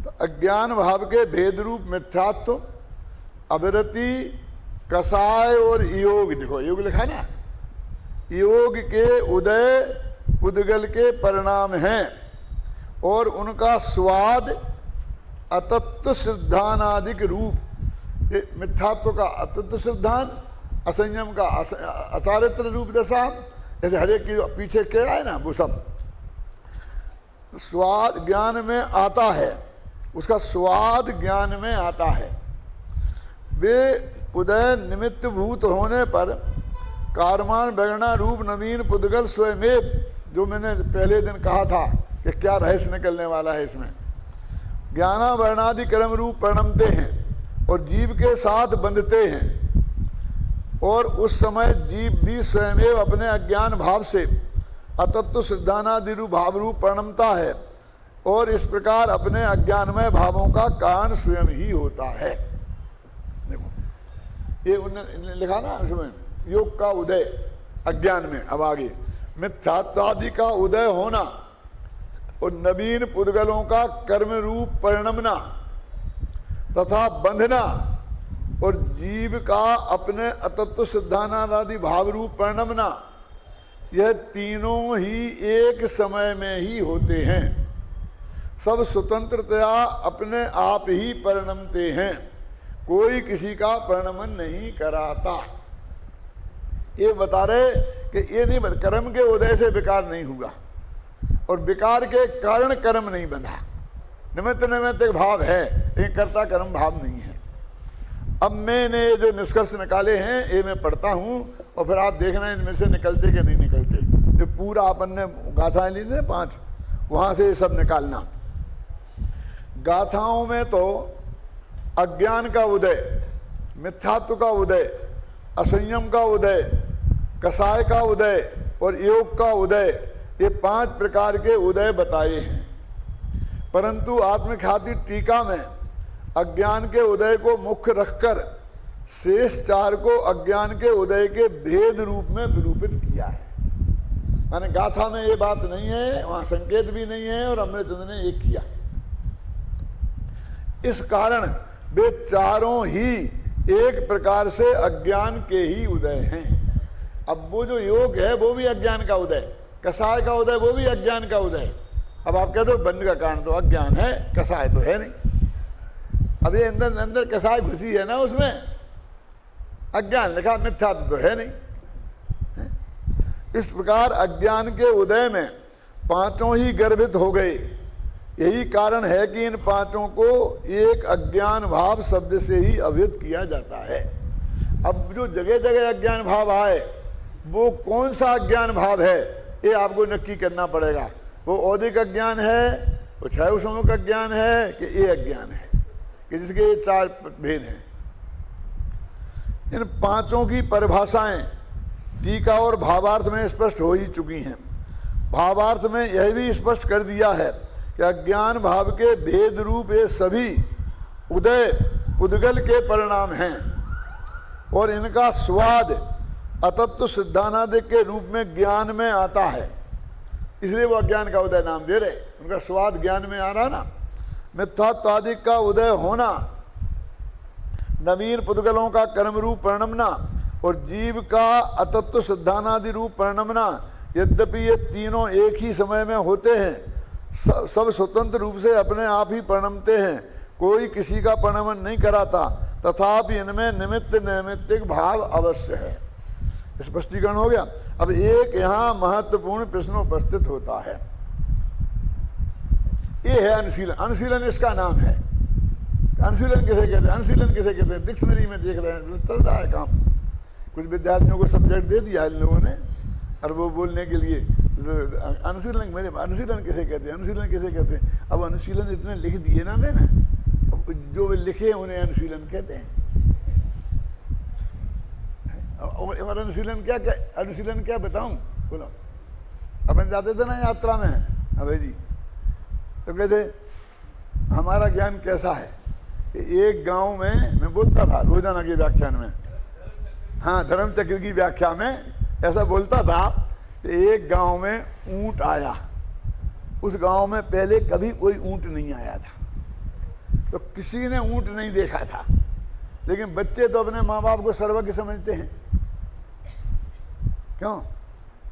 तो अज्ञान भाव के भेद रूप मिथ्यात्व, अविरति, कसाय और योग, देखो योग लिखा ना, योग के उदय पुद्गल के परिणाम हैं और उनका स्वाद अतत्व सिद्धानादिक रूप, ये मिथ्यात्व का अतत्व सिद्धान, असंयम का अचारित्र रूप दशा, जैसे हरेक की पीछे केड़ा है ना, वो सब स्वाद ज्ञान में आता है, उसका स्वाद ज्ञान में आता है। वे उदय निमित्त भूत होने पर कारमान बैगणा रूप नवीन पुद्गल स्वयमेव, जो मैंने पहले दिन कहा था कि क्या रहस्य निकलने वाला है इसमें, ज्ञाना वर्णादि कर्म रूप परिणमते हैं और जीव के साथ बंधते हैं, और उस समय जीव भी स्वयमेव अपने अज्ञान भाव से अतत्व सिद्धानादि रूप भाव रूप परिणमता है, और इस प्रकार अपने अज्ञानमय भावों का कारण स्वयं ही होता है। देखो ये उन्होंने लिखा ना उसमें, योग का उदय अज्ञान में, अब आगे मिथ्यात्वादि का उदय होना और नवीन पुद्गलों का कर्म रूप परिणमना तथा बंधना और जीव का अपने अतत्व सिद्धानादि भाव रूप परिणमना, यह तीनों ही एक समय में ही होते हैं। सब स्वतंत्रतया अपने आप ही परिणमते हैं, कोई किसी का परिणमन नहीं कराता। ये बता रहे कि ये नहीं, कर्म के उदय से विकार नहीं हुआ और विकार के कारण कर्म नहीं बंधा। निमित्त निमित्त भाव है लेकिन कर्ता कर्म भाव नहीं है। अब मैंने जो निष्कर्ष निकाले हैं ये मैं पढ़ता हूँ और फिर आप देखना इनमें से निकलते कि नहीं निकलते। जो पूरा अपन ने गाथाएं ली थी 5, वहाँ से ये सब निकालना। गाथाओं में तो अज्ञान का उदय, मिथ्यात्व का उदय, असंयम का उदय, कसाय का उदय और योग का उदय, ये 5 प्रकार के उदय बताए हैं। परंतु आत्मख्याति टीका में अज्ञान के उदय को मुख्य रखकर शेष 4 को अज्ञान के उदय के भेद रूप में विरूपित किया है। माने गाथा में ये बात नहीं है, वहां संकेत भी नहीं है और अमृतचंद्र ने एक किया। इस कारण वे चारों ही एक प्रकार से अज्ञान के ही उदय हैं। अब वो जो योग है वो भी अज्ञान का उदय, कसाय का उदय वो भी अज्ञान का उदय। अब आप कहते हो बंध का कारण तो अज्ञान है, कसाय तो है नहीं। अब ये अंदर अंदर कसाय घुसी है ना, उसमें अज्ञान लिखा, मिथ्यात्व तो है नहीं। इस प्रकार अज्ञान के उदय में 5 ही गर्भित हो गए। यही कारण है कि इन 5 को एक अज्ञान भाव शब्द से ही अभिहित किया जाता है। अब जो जगह जगह अज्ञान भाव आए वो कौन सा अज्ञान भाव है ये आपको नक्की करना पड़ेगा। वो औदिक अज्ञान है, वो क्षय सम्मुख अज्ञान है कि ये अज्ञान है, कि जिसके ये 4 भेद हैं। इन 5 की परिभाषाएं टीका और भावार्थ में स्पष्ट हो ही चुकी हैं। भावार्थ में यह भी स्पष्ट कर दिया है कि अज्ञान भाव के भेद रूप ये सभी उदय पुद्गल के परिणाम हैं और इनका स्वाद अतत्व सिद्धानादि के रूप में ज्ञान में आता है, इसलिए वो अज्ञान का उदय नाम दे रहे। उनका स्वाद ज्ञान में आ रहा ना। मिथ्यात्वादि का उदय होना, नवीन पुद्गलों का कर्म रूप परिणमना और जीव का अतत्व सिद्धानादि रूप परिणमना, यद्यपि ये तीनों एक ही समय में होते हैं, सब स्वतंत्र रूप से अपने आप ही परिणमते हैं, कोई किसी का परिणमन नहीं कराता, तथापि इनमें निमित्त नैमित्तिक भाव अवश्य है। स्पष्टीकरण हो गया। अब एक यहाँ महत्वपूर्ण प्रश्न उपस्थित होता है, ये है अनुशीलन। अनुशीलन इसका नाम है। अनुशीलन किसे कहते हैं? अनुशीलन किसे कहते हैं? डिक्शनरी में देख रहे हैं, चल रहा है काम। कुछ विद्यार्थियों को सब्जेक्ट दे दिया इन लोगों ने और वो बोलने के लिए अनुशीलन, मेरे अनुशीलन किसे कहते हैं, अनुशीलन किसे कहते हैं। अब अनुशीलन इतने लिख दिए ना मैंने, जो वे लिखे उन्हें अनुशीलन कहते हैं। और अनुशीलन क्या क्या, अनुशीलन क्या बताऊं? बोलो। अपन जाते थे ना यात्रा में अभय जी, तो कहते हमारा ज्ञान कैसा है कि एक गांव में, मैं बोलता था रोजाना के व्याख्यान में, हाँ धर्म चक्र की व्याख्या में ऐसा बोलता था कि एक गांव में ऊंट आया। उस गांव में पहले कभी कोई ऊंट नहीं आया था, तो किसी ने ऊंट नहीं देखा था, लेकिन बच्चे तो अपने माँ बाप को सर्वज्ञ समझते हैं। क्यों?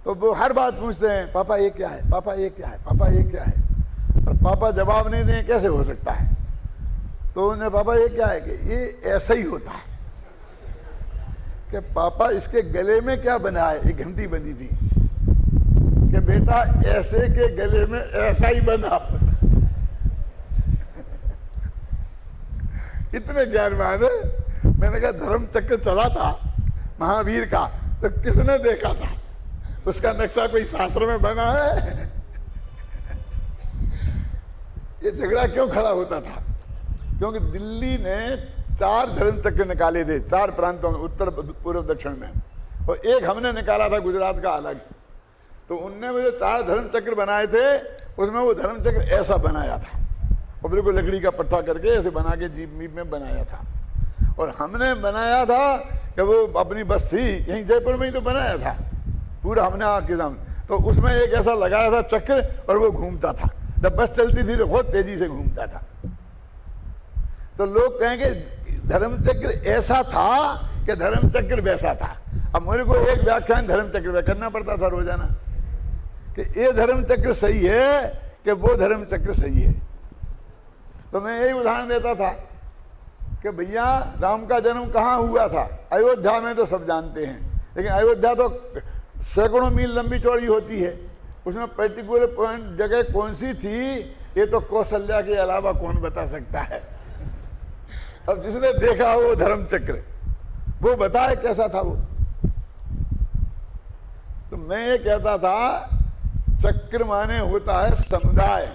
तो वो हर बात पूछते हैं, पापा ये क्या है, पापा ये क्या है, पापा ये क्या है। और पापा जवाब नहीं दें कैसे हो सकता है? तो उन्हें पापा ये क्या है कि ये ऐसा ही होता है कि पापा इसके गले में क्या बना है, एक घंटी बनी थी कि बेटा ऐसे के गले में ऐसा ही बना होता। इतने ज्ञानवान है। मैंने कहा धर्म चक्र चला था महावीर का तो किसने देखा था, उसका नक्शा कोई शास्त्र में बना है? ये झगड़ा क्यों खड़ा होता था? क्योंकि दिल्ली ने 4 धर्म चक्र निकाले थे 4 प्रांतों में, उत्तर पूर्व दक्षिण में, और एक हमने निकाला था गुजरात का अलग। तो उनने वो जो 4 धर्म चक्र बनाए थे उसमें वो धर्म चक्र ऐसा बनाया था, और बिल्कुल लकड़ी का पट्टा करके ऐसे बना के जीप मीप में बनाया था। और हमने बनाया था कि वो अपनी बस थी यहीं जयपुर में ही तो बनाया था पूरा हमने आके सामने, तो उसमें एक ऐसा लगाया था चक्र और वो घूमता था। जब बस चलती थी तो बहुत तेजी से घूमता था। तो लोग कहेंगे धर्म चक्र ऐसा था कि धर्म चक्र वैसा था। अब मेरे को एक व्याख्यान धर्म चक्र में करना पड़ता था रोजाना कि ये धर्म चक्र सही है कि वो धर्म चक्र सही है। तो मैं यही उदाहरण देता था कि भैया राम का जन्म कहाँ हुआ था? अयोध्या में तो सब जानते हैं, लेकिन अयोध्या तो सैकड़ों मील लंबी चौड़ी होती है, उसमें पर्टिकुलर पॉइंट जगह कौन सी थी ये तो कौशल्या के अलावा कौन बता सकता है? अब जिसने देखा वो धर्म चक्र वो बताए कैसा था वो। तो मैं ये कहता था चक्र माने होता है समुदाय,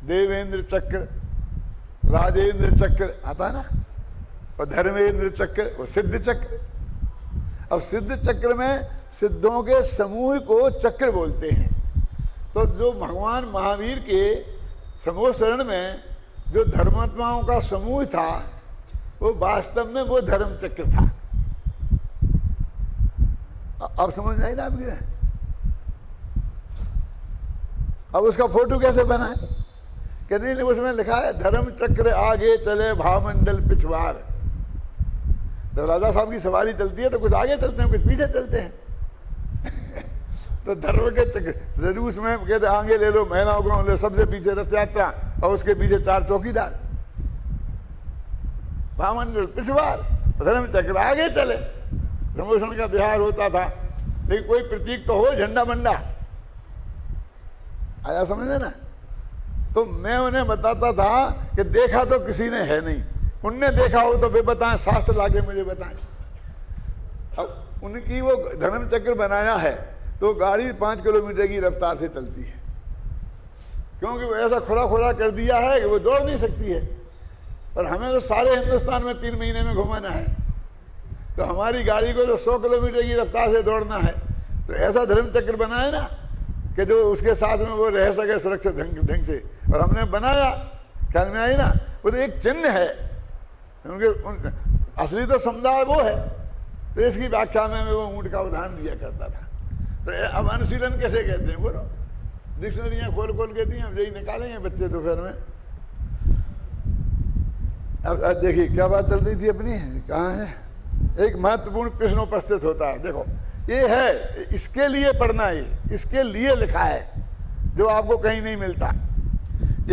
देवेंद्र चक्र, राजेंद्र चक्र आता है ना, और धर्मेंद्र चक्र, वो सिद्ध चक्र। अब सिद्ध चक्र में सिद्धों के समूह को चक्र बोलते हैं। तो जो भगवान महावीर के समूह शरण में जो धर्मात्माओं का समूह था वो वास्तव में वो धर्म चक्र था। अब समझ आई ना आपके? अब उसका फोटो कैसे बना है कि नहीं, उसमें लिखा है धर्म चक्र आगे चले भावमंडल पिछवाड़। तो राजा साहब की सवारी चलती है तो कुछ आगे चलते हैं कुछ पीछे चलते हैं। तो धर्म के चक्र जरूर में कहते आगे ले लो महिलाओं को ले, सबसे पीछे रथ यात्रा और उसके पीछे 4 चौकीदार, भावमंडल पिछवाड़, धर्म चक्र आगे चले। प्रमोशन का बिहार होता था, लेकिन कोई प्रतीक तो हो, झंडा मंडा आया समझे ना। तो मैं उन्हें बताता था कि देखा तो किसी ने है नहीं, उनने देखा हो तो वे बताएं, शास्त्र लाके मुझे बताएं। अब उनकी वो धर्म चक्र बनाया है तो गाड़ी 5 किलोमीटर की रफ्तार से चलती है, क्योंकि वो ऐसा खुला कर दिया है कि वो दौड़ नहीं सकती है। और हमें तो सारे हिंदुस्तान में 3 महीने में घुमाना है, तो हमारी गाड़ी को तो 100 किलोमीटर की रफ्तार से दौड़ना है। तो ऐसा धर्म चक्र बना है ना कि जो उसके साथ में वो रह सके सुरक्षित ढंग से। और हमने बनाया, ख्याल में आई ना, वो तो एक चिन्ह है, उनके असली तो समुदाय वो है। तो इसकी व्याख्या में वो ऊँट का उदाहरण दिया करता था। तो अब अनुशीलन कैसे कहते हैं बोलो? डिक्शनरियाँ खोल के दी, अब यही निकालेंगे बच्चे दोपहर में। अब देखिए क्या बात चल रही थी अपनी, कहाँ है? एक महत्वपूर्ण प्रश्न उपस्थित होता है। देखो ये है, इसके लिए पढ़ना है, इसके लिए लिखा है, जो आपको कहीं नहीं मिलता।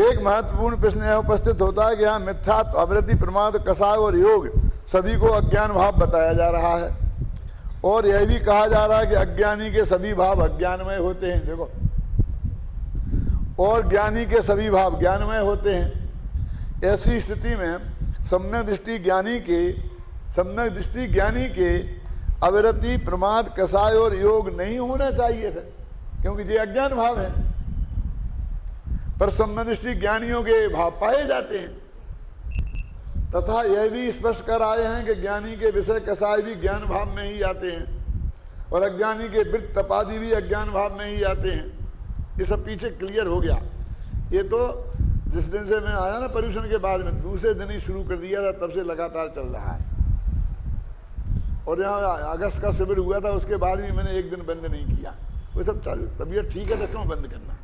एक महत्वपूर्ण प्रश्न यह उपस्थित होता है कि यहाँ मिथ्यात्व, अवृत्ति, प्रमाद, कसाय और योग सभी को अज्ञान भाव बताया जा रहा है, और यह भी कहा जा रहा है कि अज्ञानी के सभी भाव अज्ञानमय होते हैं। देखो, और ज्ञानी के सभी भाव ज्ञानमय होते हैं। ऐसी स्थिति में सम्यक दृष्टि ज्ञानी के अविरति, प्रमाद, कसाय और योग नहीं होना चाहिए था, क्योंकि ये अज्ञान भाव है। पर सम्यक दृष्टि ज्ञानियों के भाव पाए जाते हैं। तथा यह भी स्पष्ट कर आए हैं कि ज्ञानी के विषय कसाय भी ज्ञान भाव में ही आते हैं, और अज्ञानी के वृत्त, तपादि भी अज्ञान भाव में ही आते हैं। ये सब पीछे क्लियर हो गया। ये तो जिस दिन से मैं आया ना पर्यूषण के बाद में, दूसरे दिन ही शुरू कर दिया था, तब से लगातार चल रहा है। और यहाँ अगस्त का शिविर हुआ था, उसके बाद भी मैंने एक दिन बंद नहीं किया। वो सब चालू, तबीयत ठीक है तो क्यों बंद करना,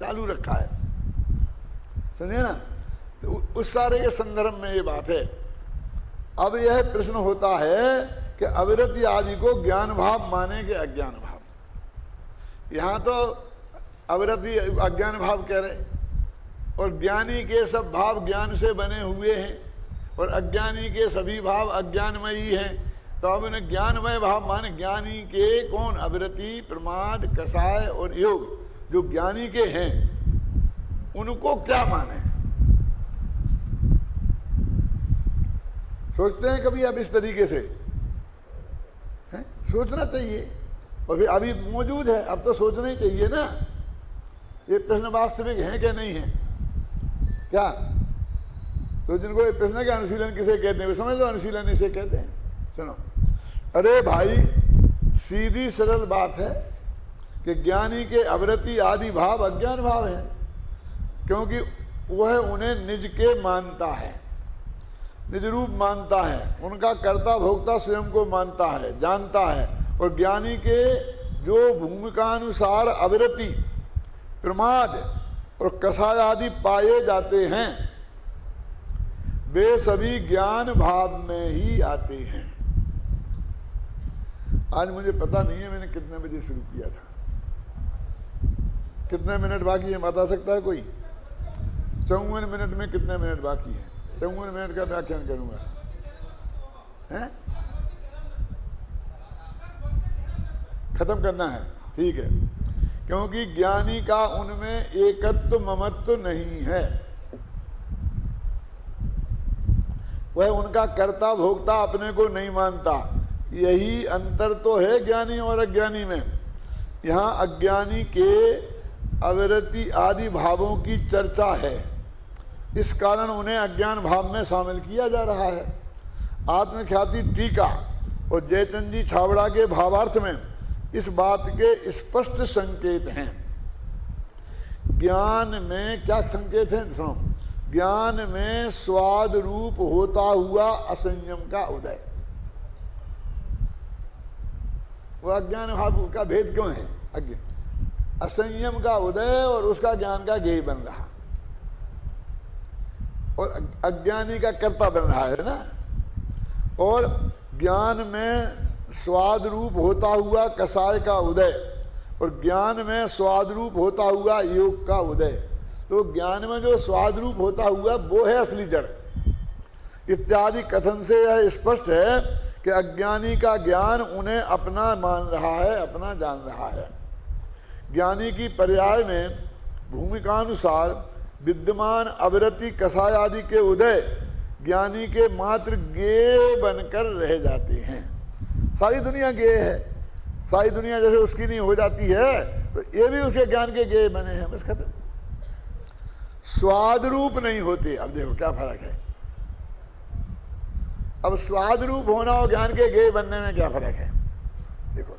चालू रखा है। सुनिए ना, तो उस सारे के संदर्भ में ये बात है। अब यह प्रश्न होता है कि अविरति आदि को ज्ञान भाव माने के अज्ञान भाव। यहाँ तो अविरति अज्ञान भाव कह रहे, और ज्ञानी के सब भाव ज्ञान से बने हुए हैं और अज्ञानी के सभी भाव अज्ञानमयी हैं। तो अब उन्हें ज्ञानमय भाव मान ज्ञानी के कौन? अविरति, प्रमाद, कषाय और योग जो ज्ञानी के हैं उनको क्या माने? सोचते हैं कभी अब इस तरीके से? है? सोचना चाहिए। और फिर अभी मौजूद है, अब तो सोचना ही चाहिए ना। ये प्रश्न वास्तविक है क्या नहीं है? क्या तो जिनको ये प्रश्न के अनुशीलन किसे कहते हैं समझ लो, अनुशीलन इसे कहते हैं। सुनो, अरे भाई सीधी सरल बात है कि ज्ञानी के अवृत्ति आदि भाव अज्ञान भाव है, क्योंकि वह उन्हें निज के मानता है, निज रूप मानता है, उनका कर्ता भोक्ता स्वयं को मानता है, जानता है। और ज्ञानी के जो भूमिकानुसार अविरति, प्रमाद और कषाय आदि पाए जाते हैं वे सभी ज्ञान भाव में ही आते हैं। आज मुझे पता नहीं है मैंने कितने बजे शुरू किया था, कितने मिनट बाकी है बता सकता है कोई? 54 मिनट में कितने मिनट बाकी है? 54 मिनट का व्याख्यान करूंगा। हैं? खत्म करना है, ठीक है। क्योंकि ज्ञानी का उनमें एकत्व ममत्व नहीं है, वह उनका कर्ता भोक्ता अपने को नहीं मानता। यही अंतर तो है ज्ञानी और अज्ञानी में। यहाँ अज्ञानी के अविरति आदि भावों की चर्चा है, इस कारण उन्हें अज्ञान भाव में शामिल किया जा रहा है। आत्मख्याति टीका और जयचंद जी छाबड़ा के भावार्थ में इस बात के स्पष्ट संकेत हैं। ज्ञान में क्या संकेत है? सुनो, ज्ञान में स्वाद रूप होता हुआ असंयम का उदय। वो अज्ञान भाव का भेद क्यों है? असंयम का उदय और उसका ज्ञान का गेय बन रहा, और अज्ञानी का कर्ता बन रहा है ना। और ज्ञान में स्वाद रूप होता हुआ कषाय का उदय और ज्ञान में स्वाद रूप होता हुआ योग का उदय। तो ज्ञान में जो स्वाद रूप होता हुआ वो है असली जड़। इत्यादि कथन से यह स्पष्ट है कि अज्ञानी का ज्ञान उन्हें अपना मान रहा है, अपना जान रहा है। ज्ञानी की पर्याय में भूमिकानुसार विद्यमान अविरति कषाय आदि के उदय ज्ञानी के मात्र गेय बनकर रह जाते हैं। सारी दुनिया गेय है, सारी दुनिया जैसे उसकी नहीं हो जाती है तो ये भी उसके ज्ञान के गेय बने हैं, बस खत्म। स्वाद रूप नहीं होते। अब देखो क्या फर्क है। अब स्वाद रूप होना और ज्ञान के गेय बनने में क्या फर्क है? देखो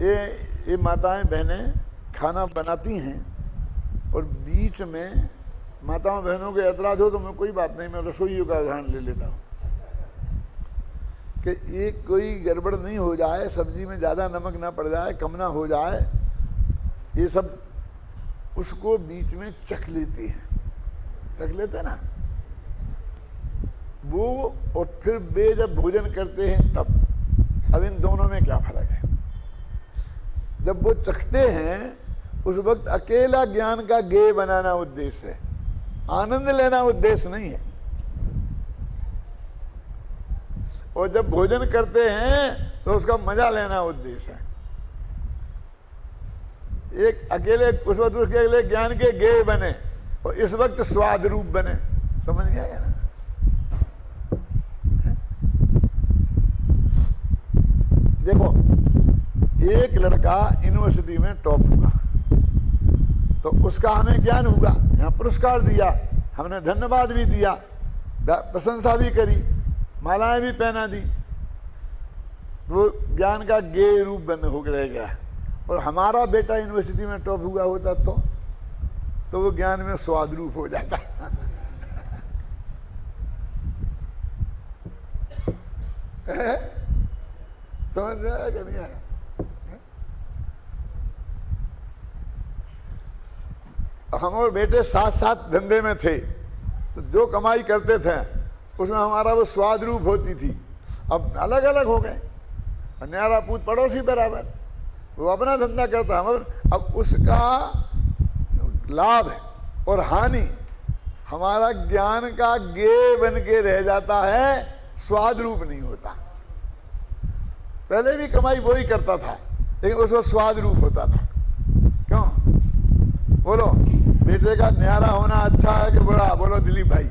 ये माताएं बहनें खाना बनाती हैं और बीच में माताओं बहनों के ऐतराज हो तो मैं कोई बात नहीं, मैं रसोइयों का उदाहरण ले लेता हूँ कि ये कोई गड़बड़ नहीं हो जाए, सब्जी में ज़्यादा नमक ना पड़ जाए, कम ना हो जाए, ये सब उसको बीच में चख लेते हैं, चख लेते ना वो। और फिर वे जब भोजन करते हैं तब। अब इन दोनों में क्या फर्क है? जब वो चखते हैं उस वक्त अकेला ज्ञान का गेय बनाना उद्देश्य है, आनंद लेना उद्देश्य नहीं है। और जब भोजन करते हैं तो उसका मजा लेना उद्देश्य है। एक अकेले उस वक्त उसके अकेले ज्ञान के गेय बने और इस वक्त स्वाद रूप बने। समझ गया ना? देखो एक लड़का यूनिवर्सिटी में टॉप हुआ तो उसका हमें ज्ञान हुआ, यहाँ पुरस्कार दिया, हमने धन्यवाद भी दिया, प्रशंसा भी करी, मालाएं भी पहना दी, वो ज्ञान का गेय रूप बन हो रह गया। और हमारा बेटा यूनिवर्सिटी में टॉप हुआ होता तो वो ज्ञान में स्वाद रूप हो जाता। समझ में आया कि नहीं आया? हम और बेटे साथ साथ धंधे में थे तो जो कमाई करते थे उसमें हमारा वो स्वाद रूप होती थी। अब अलग अलग हो गए, न्यारा पूत पड़ोसी बराबर, वो अपना धंधा करता, हम अब उसका लाभ और हानि हमारा ज्ञान का ज्ञेय बन के रह जाता है, स्वाद रूप नहीं होता। पहले भी कमाई वो ही करता था, लेकिन उसको स्वाद रूप होता था। क्यों बोलो? बेटे का न्यारा होना अच्छा है कि बुरा? बोलो दिलीप भाई।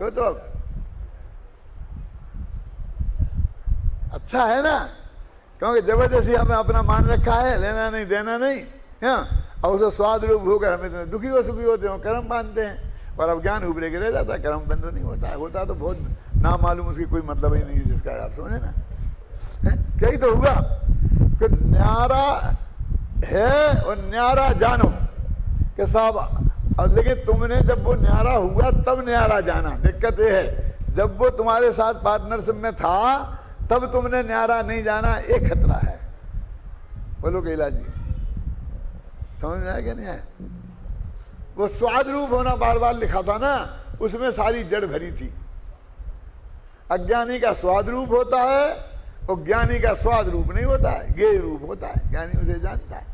सोचो, अच्छा है ना, क्योंकि जबरदस्ती हमें अपना मान रखा है, लेना नहीं देना नहीं, हाँ, और उसे स्वाद रूप होकर हम इतने दुखी हो सुखी होते हो, कर्म बांधते हैं। और अब ज्ञान उभरे के रह जाता है, कर्म बंद नहीं होता है। होता तो बहुत ना मालूम, उसकी कोई मतलब ही नहीं है, जिसका आप समझे ना। कहीं तो हुआ कि न्यारा है और न्यारा जानो कि साहब, लेकिन तुमने जब वो न्यारा हुआ तब न्यारा जाना। दिक्कत ये है, जब वो तुम्हारे साथ पार्टनरशिप में था तब तुमने न्यारा नहीं जाना, एक खतरा है। बोलो कैलाश जी, समझ में आया कि नहीं आया? वो स्वाद रूप होना बार बार लिखा था ना, उसमें सारी जड़ भरी थी। अज्ञानी का स्वाद रूप होता है और ज्ञानी का स्वाद रूप नहीं होता है, ज्ञेय रूप होता है। ज्ञानी उसे जानता है।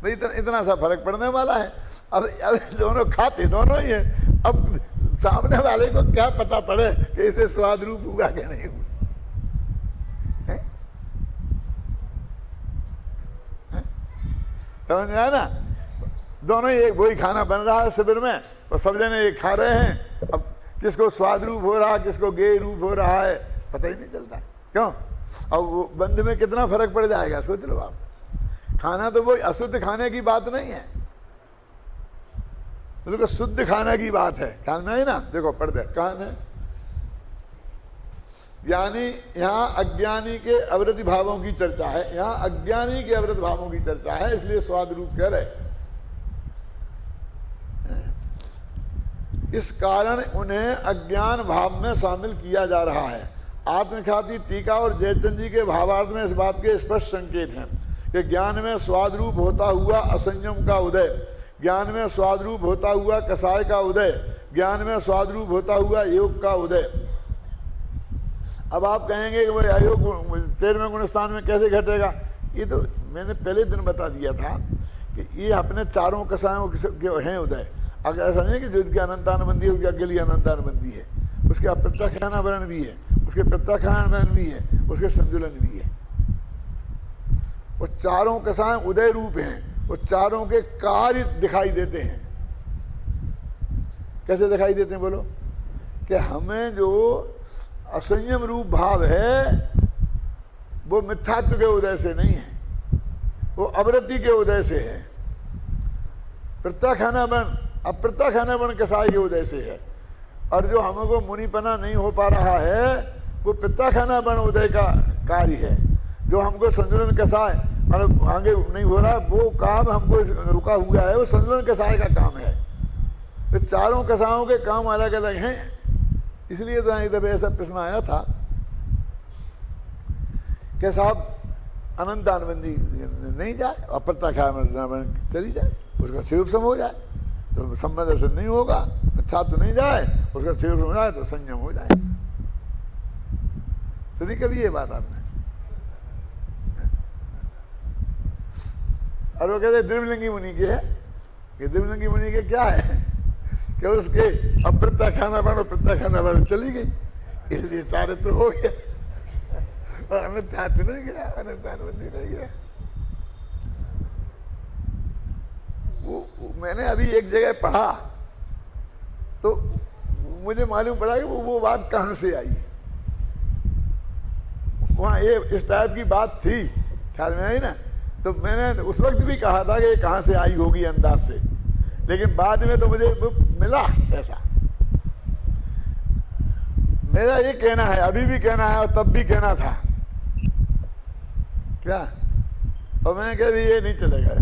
भाई इतना सा फर्क पड़ने वाला है। अब दोनों खाते दोनों ही है। अब सामने वाले को क्या पता पड़े कि इसे स्वाद रूप हुआ कि नहीं हुआ? समझ में आया ना? दोनों ही एक वही खाना बन रहा है शिविर में, और सब जने एक खा रहे हैं। अब किसको स्वाद रूप हो रहा है, किसको गेय रूप हो रहा है, पता ही नहीं चलता। क्यों? अब वो बंद में कितना फर्क पड़ जाएगा, सोच लो आप। खाना तो वो अशुद्ध खाने की बात नहीं है, बिल्कुल शुद्ध खाने की बात है। ख्याल में आई ना? देखो पढ़ते कहाँ है, ज्ञानी, यहाँ अज्ञानी के अवृत्ति भावों की चर्चा है, यहाँ अज्ञानी के अवृत्त भावों की चर्चा है, इसलिए स्वाद रूप कह रहे। इस कारण उन्हें अज्ञान भाव में शामिल किया जा रहा है। आत्मख्याति टीका और जयचंद जी के भावार्थ में इस बात के स्पष्ट संकेत हैं कि ज्ञान में स्वाद रूप होता हुआ असंयम का उदय, ज्ञान में स्वाद रूप होता हुआ कसाय का उदय, ज्ञान में स्वाद रूप होता हुआ योग का उदय। अब आप कहेंगे कि वो अयोग 13वें गुणस्थान में कैसे घटेगा? ये तो मैंने पहले दिन बता दिया था कि ये अपने चारों कसायों के हैं उदय। अगर ऐसा नहीं है कि जो उसकी अनंतानुबंधी है उसके अगले लिए अनंतानुबंधी है, उसके अप्रत्याख्यान वर्ण भी है, उसके प्रत्याख्यान वर्ण भी है, उसके संतुलन भी है। वो चारों कसाय उदय रूप हैं, वो चारों के कार्य दिखाई देते हैं। कैसे दिखाई देते हैं बोलो? कि हमें जो असंयम रूप भाव है वो मिथ्यात्व के उदय से नहीं है, वो अवृत्ति के उदय से है। प्रत्याख्यान वर्ण अप्रत्याख्यान वर्ण कसाय के उदय से है। और जो हमको मुनिपना नहीं हो पा रहा है वो प्रत्याख्यान वर्ण उदय का कार्य है। जो हमको संतुलन कसाय मतलब आगे नहीं हो रहा, वो काम हमको रुका हुआ है, वो संतुलन कसाय का काम है। तो चारों कसायों के काम अलग अलग हैं। इसलिए तो एक दफे ऐसा प्रश्न आया था कि साहब अनंतानुबंधी नहीं जाए, अप्रत्याख्यान चली जाए, उसका स्वरूप सम हो जाए तो संबंध दर्शन नहीं होगा, छात्र नहीं जाए उसका स्वरूप हो जाए तो संयम हो जाए। सुनी कभी ये बात आपने? और वो कहते द्विवलिंगी मुनि के है कि द्विवलिंगी मुनि के क्या है कि उसके अप्रत्याख्यान वर्ण प्रत्याख्यान वर्ण चली गई, इसलिए चारित्र हो गया और अनंतानुबंधी नहीं गया, अनंतानुबंधी नहीं गया। मैंने अभी एक जगह पढ़ा तो मुझे मालूम पड़ा कि वो बात कहाँ से आई। वहाँ ये इस टाइप की बात थी, ख्याल में आई ना? तो मैंने उस वक्त भी कहा था कि ये कहाँ से आई होगी अंदाज से, लेकिन बाद में तो मुझे मिला ऐसा। मेरा ये कहना है, अभी भी कहना है और तब भी कहना था क्या, और मैंने कहा ये नहीं चलेगा।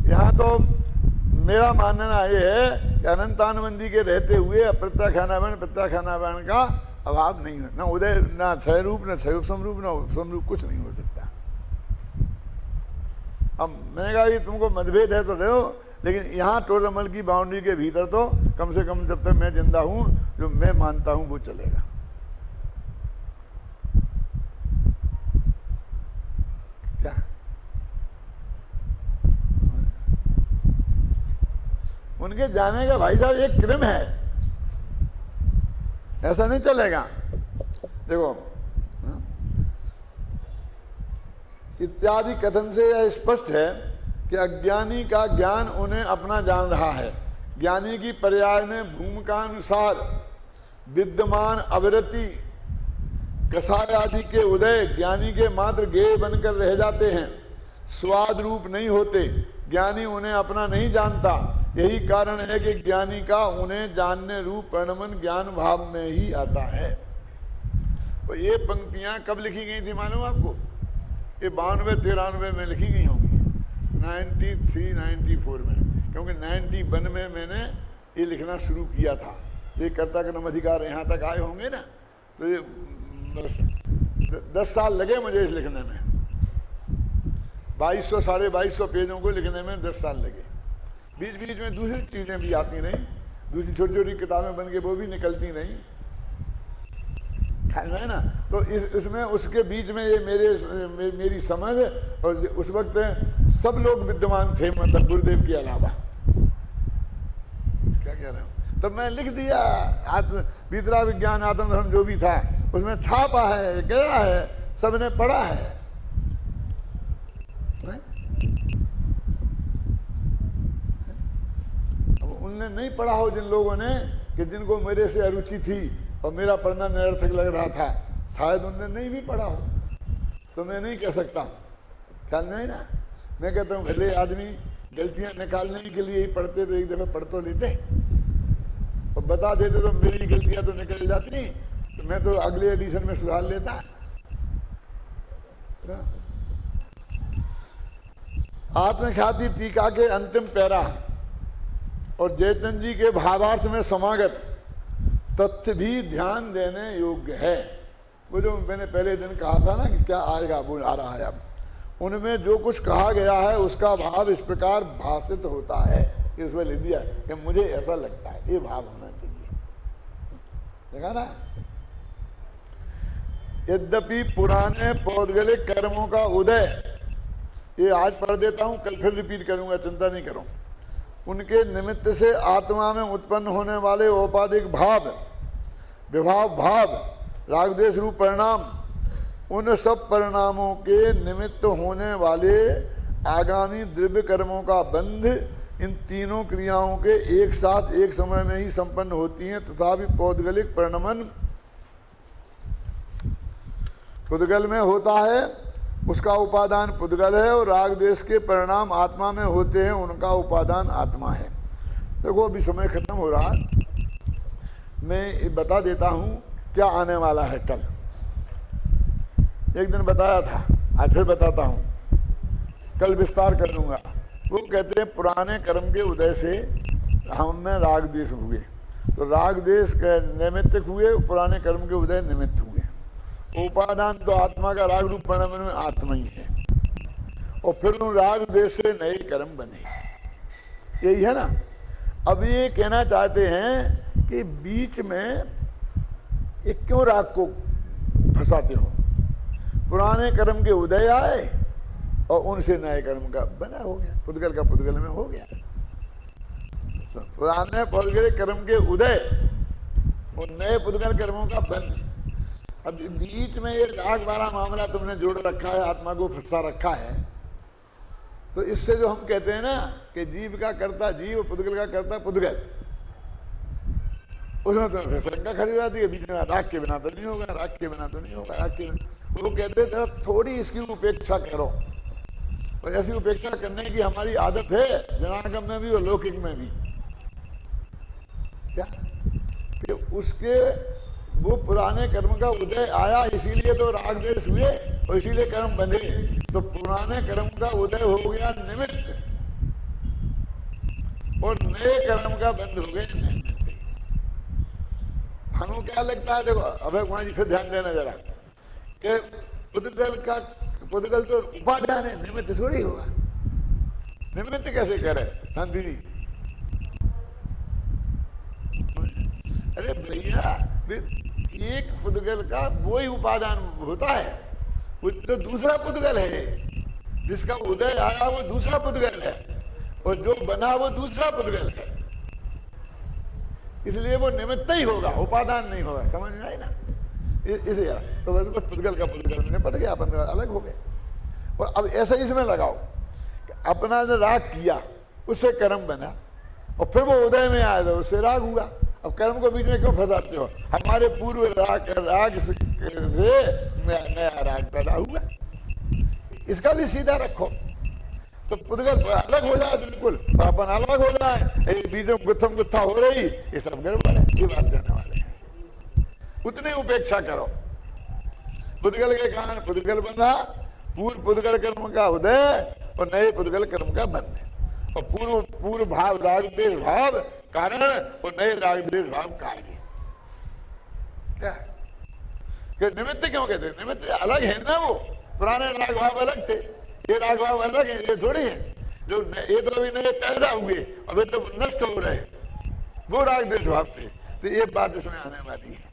यहाँ तो मेरा मानना ये है कि अनंतानुबंधी के रहते हुए अप्रत्याख्यान वर्ण प्रत्याख्यान वर्ण का अभाव नहीं है, ना उदय, ना क्षय रूप, ना क्षय समरूप, ना समरूप, कुछ नहीं हो सकता। अब मैंने कहा ये तुमको मतभेद है तो रहो, लेकिन यहाँ टोरमल की बाउंड्री के भीतर तो कम से कम जब तक मैं जिंदा हूँ जो मैं मानता हूँ वो चलेगा। उनके जाने का भाई साहब एक क्रम है, ऐसा नहीं चलेगा। देखो इत्यादि कथन से यह स्पष्ट है कि अज्ञानी का ज्ञान उन्हें अपना जान रहा है। ज्ञानी की पर्याय में भूमिकानुसार विद्यमान अविरति कसाय आदि के उदय ज्ञानी के मात्र गेय बनकर रह जाते हैं, स्वाद रूप नहीं होते। ज्ञानी उन्हें अपना नहीं जानता। यही कारण है कि ज्ञानी का उन्हें जानने रूप परिणमन ज्ञान भाव में ही आता है। तो ये पंक्तियां कब लिखी गई थी मालूम आपको? ये 92-93 में लिखी गई होंगी, 93-94 में, क्योंकि 91 में मैंने ये लिखना शुरू किया था। ये कर्ता कर्म अधिकार यहाँ तक आए होंगे ना, तो ये 10 साल लगे मुझे इस लिखने में। 2200 2250 पेजों को लिखने में 10 साल लगे। बीच बीच में दूसरी चीज़ें भी आती रहीं, दूसरी छोटी छोटी किताबें बन के वो भी निकलती रहीं, है ना। तो इसमें उसके बीच में ये मेरी समझ, और उस वक्त सब लोग विद्यमान थे, मतलब गुरुदेव के अलावा। क्या कह रहे हो? तब मैं लिख दिया, भीतरा विज्ञान आत्म धर्म जो भी था उसमें छापा है, गया है, सबने पढ़ा है। अब उनने नहीं पढ़ा हो जिन लोगों ने, कि जिनको मेरे से अरुचि थी और मेरा पढ़ना निरर्थक लग रहा था, शायद उनने नहीं भी पढ़ा हो, तो मैं नहीं कह सकता। ख्याल नहीं ना। मैं कहता हूँ भले आदमी गलतियां निकालने के लिए ही पढ़ते तो एक दफे पढ़ तो लेते और बता देते तो मेरी गलतियां तो निकल जाती, तो मैं तो अगले एडिशन में सुधार लेता। आत्मख्याति टीका के अंतिम पैरा और जयचंद जी के भावार्थ में समागत तथ्य भी ध्यान देने योग्य है। वो जो मैंने पहले दिन कहा था ना कि क्या आएगा, वो आ रहा है अब। उनमें जो कुछ कहा गया है उसका भाव इस प्रकार भाषित होता है, इसमें लिख दिया कि मुझे ऐसा लगता है, ये भाव होना चाहिए। देखा ना। यद्यपि पुराने पौद्गलिक कर्मों का उदय, ये आज पढ़ देता हूं, कल फिर रिपीट करूंगा, चिंता नहीं करो। उनके निमित्त से आत्मा में उत्पन्न होने वाले औपाधिक भाव, विभाव भाव, रागद्वेष रूप परिणाम, उन सब परिणामों के निमित्त होने वाले आगामी द्रव्य कर्मों का बंध इन तीनों क्रियाओं के एक साथ एक समय में ही संपन्न होती हैं। तथापि पौद्गलिक परिणमन पुद्गल में होता है, उसका उपादान पुद्गल है, और राग देश के परिणाम आत्मा में होते हैं, उनका उपादान आत्मा है। देखो अभी समय खत्म हो रहा, मैं बता देता हूँ क्या आने वाला है कल। एक दिन बताया था, आज फिर बताता हूँ, कल विस्तार कर लूँगा। वो कहते हैं पुराने कर्म के उदय से हम में राग देश हुए, तो राग देश के निमित्त हुए, पुराने कर्म के उदय निमित्त हुए। उपादान तो आत्मा का राग रूप परिणाम में आत्मा ही है, और फिर उन राग देश से नए कर्म बने। यही है ना। अब ये कहना चाहते हैं कि बीच में ये क्यों राग को फंसाते हो? पुराने कर्म के उदय आए और उनसे नए कर्म का बना हो गया, पुद्गल का पुद्गल में हो गया। पुराने पुद्गल कर्म के उदय और नए पुद्गल कर्मों का बंध। अब बीच में ये राग वाला मामला तुमने जोड़ रखा है, आत्मा को फंसा रखा है, तो इससे जो हम कहते हैं ना कि जीव का कर्ता जीव, पुद्गल का कर्ता पुद्गल, उसमें तो फिर शंका खड़ी जाती है। बीच में राग के बिना तो नहीं होगा, राग के बिना तो नहीं होगा, राग के बिना। वो कहते थे थोड़ी इसकी उपेक्षा करो, और ऐसी उपेक्षा करने की हमारी आदत है, जनागम में भी और लौकिक में भी। क्या कि उसके वो पुराने कर्म का उदय आया, इसीलिए तो राग देश हुए और इसीलिए कर्म बने। तो पुराने कर्म का उदय हो गया निमित्त, और नए कर्म का बंद हो गए निमित्त। हमको क्या लगता है, देखो अभय कुमार जी फिर ध्यान देना जरा, कि पुद्गल तो उपादान है, निमित्त थोड़ी होगा। निमित्त कैसे करे शांति जी? अरे भैया, एक पुद्गल का वो ही उपादान होता है, वो तो दूसरा पुद्गल है। जिसका उदय आया वो दूसरा पुद्गल है, और जो बना वो दूसरा पुद्गल है। इसलिए वो निमित्त ही होगा, उपादान नहीं होगा। समझ में आई ना? इसे तो बस पुद्गल का पुद्गल में निपट गया, अपन अलग हो गए। और अब ऐसा इसमें लगाओ कि अपना जो राग किया उससे कर्म बना, और फिर वो उदय में आया तो उससे राग हुआ। अब कर्म को बीच में क्यों फंसाते हो? हमारे पूर्व राग से नया राग पैदा हुआ, इसका भी सीधा रखो तो पुद्गल अलग हो जाए बिल्कुल, अपन अलग हो जाए, बीच में गुत्थम गुत्था हो रही, ये सब गड़बड़ है। ये बात कहने वाले हैं, उतनी उपेक्षा करो। पुद्गल के कारण पुद्गल बंधा, पूर्व पुद्गल कर्म का उदय और नए पुद्गल कर्म का बंध, और पूर्व भाव राग देश भाव कारण और नए राग देश भाव कार्य। क्या कि निमित्त क्यों कहते हैं? निमित्त अलग है ना, वो पुराने राग भाव अलग थे, ये राग भाव अलग है, ये थोड़ी है। जो ये तो अभी नए पैदा हुए, अभी तो नष्ट हो रहे, वो राग देश भाव थे। तो ये बात इसमें आने वाली है।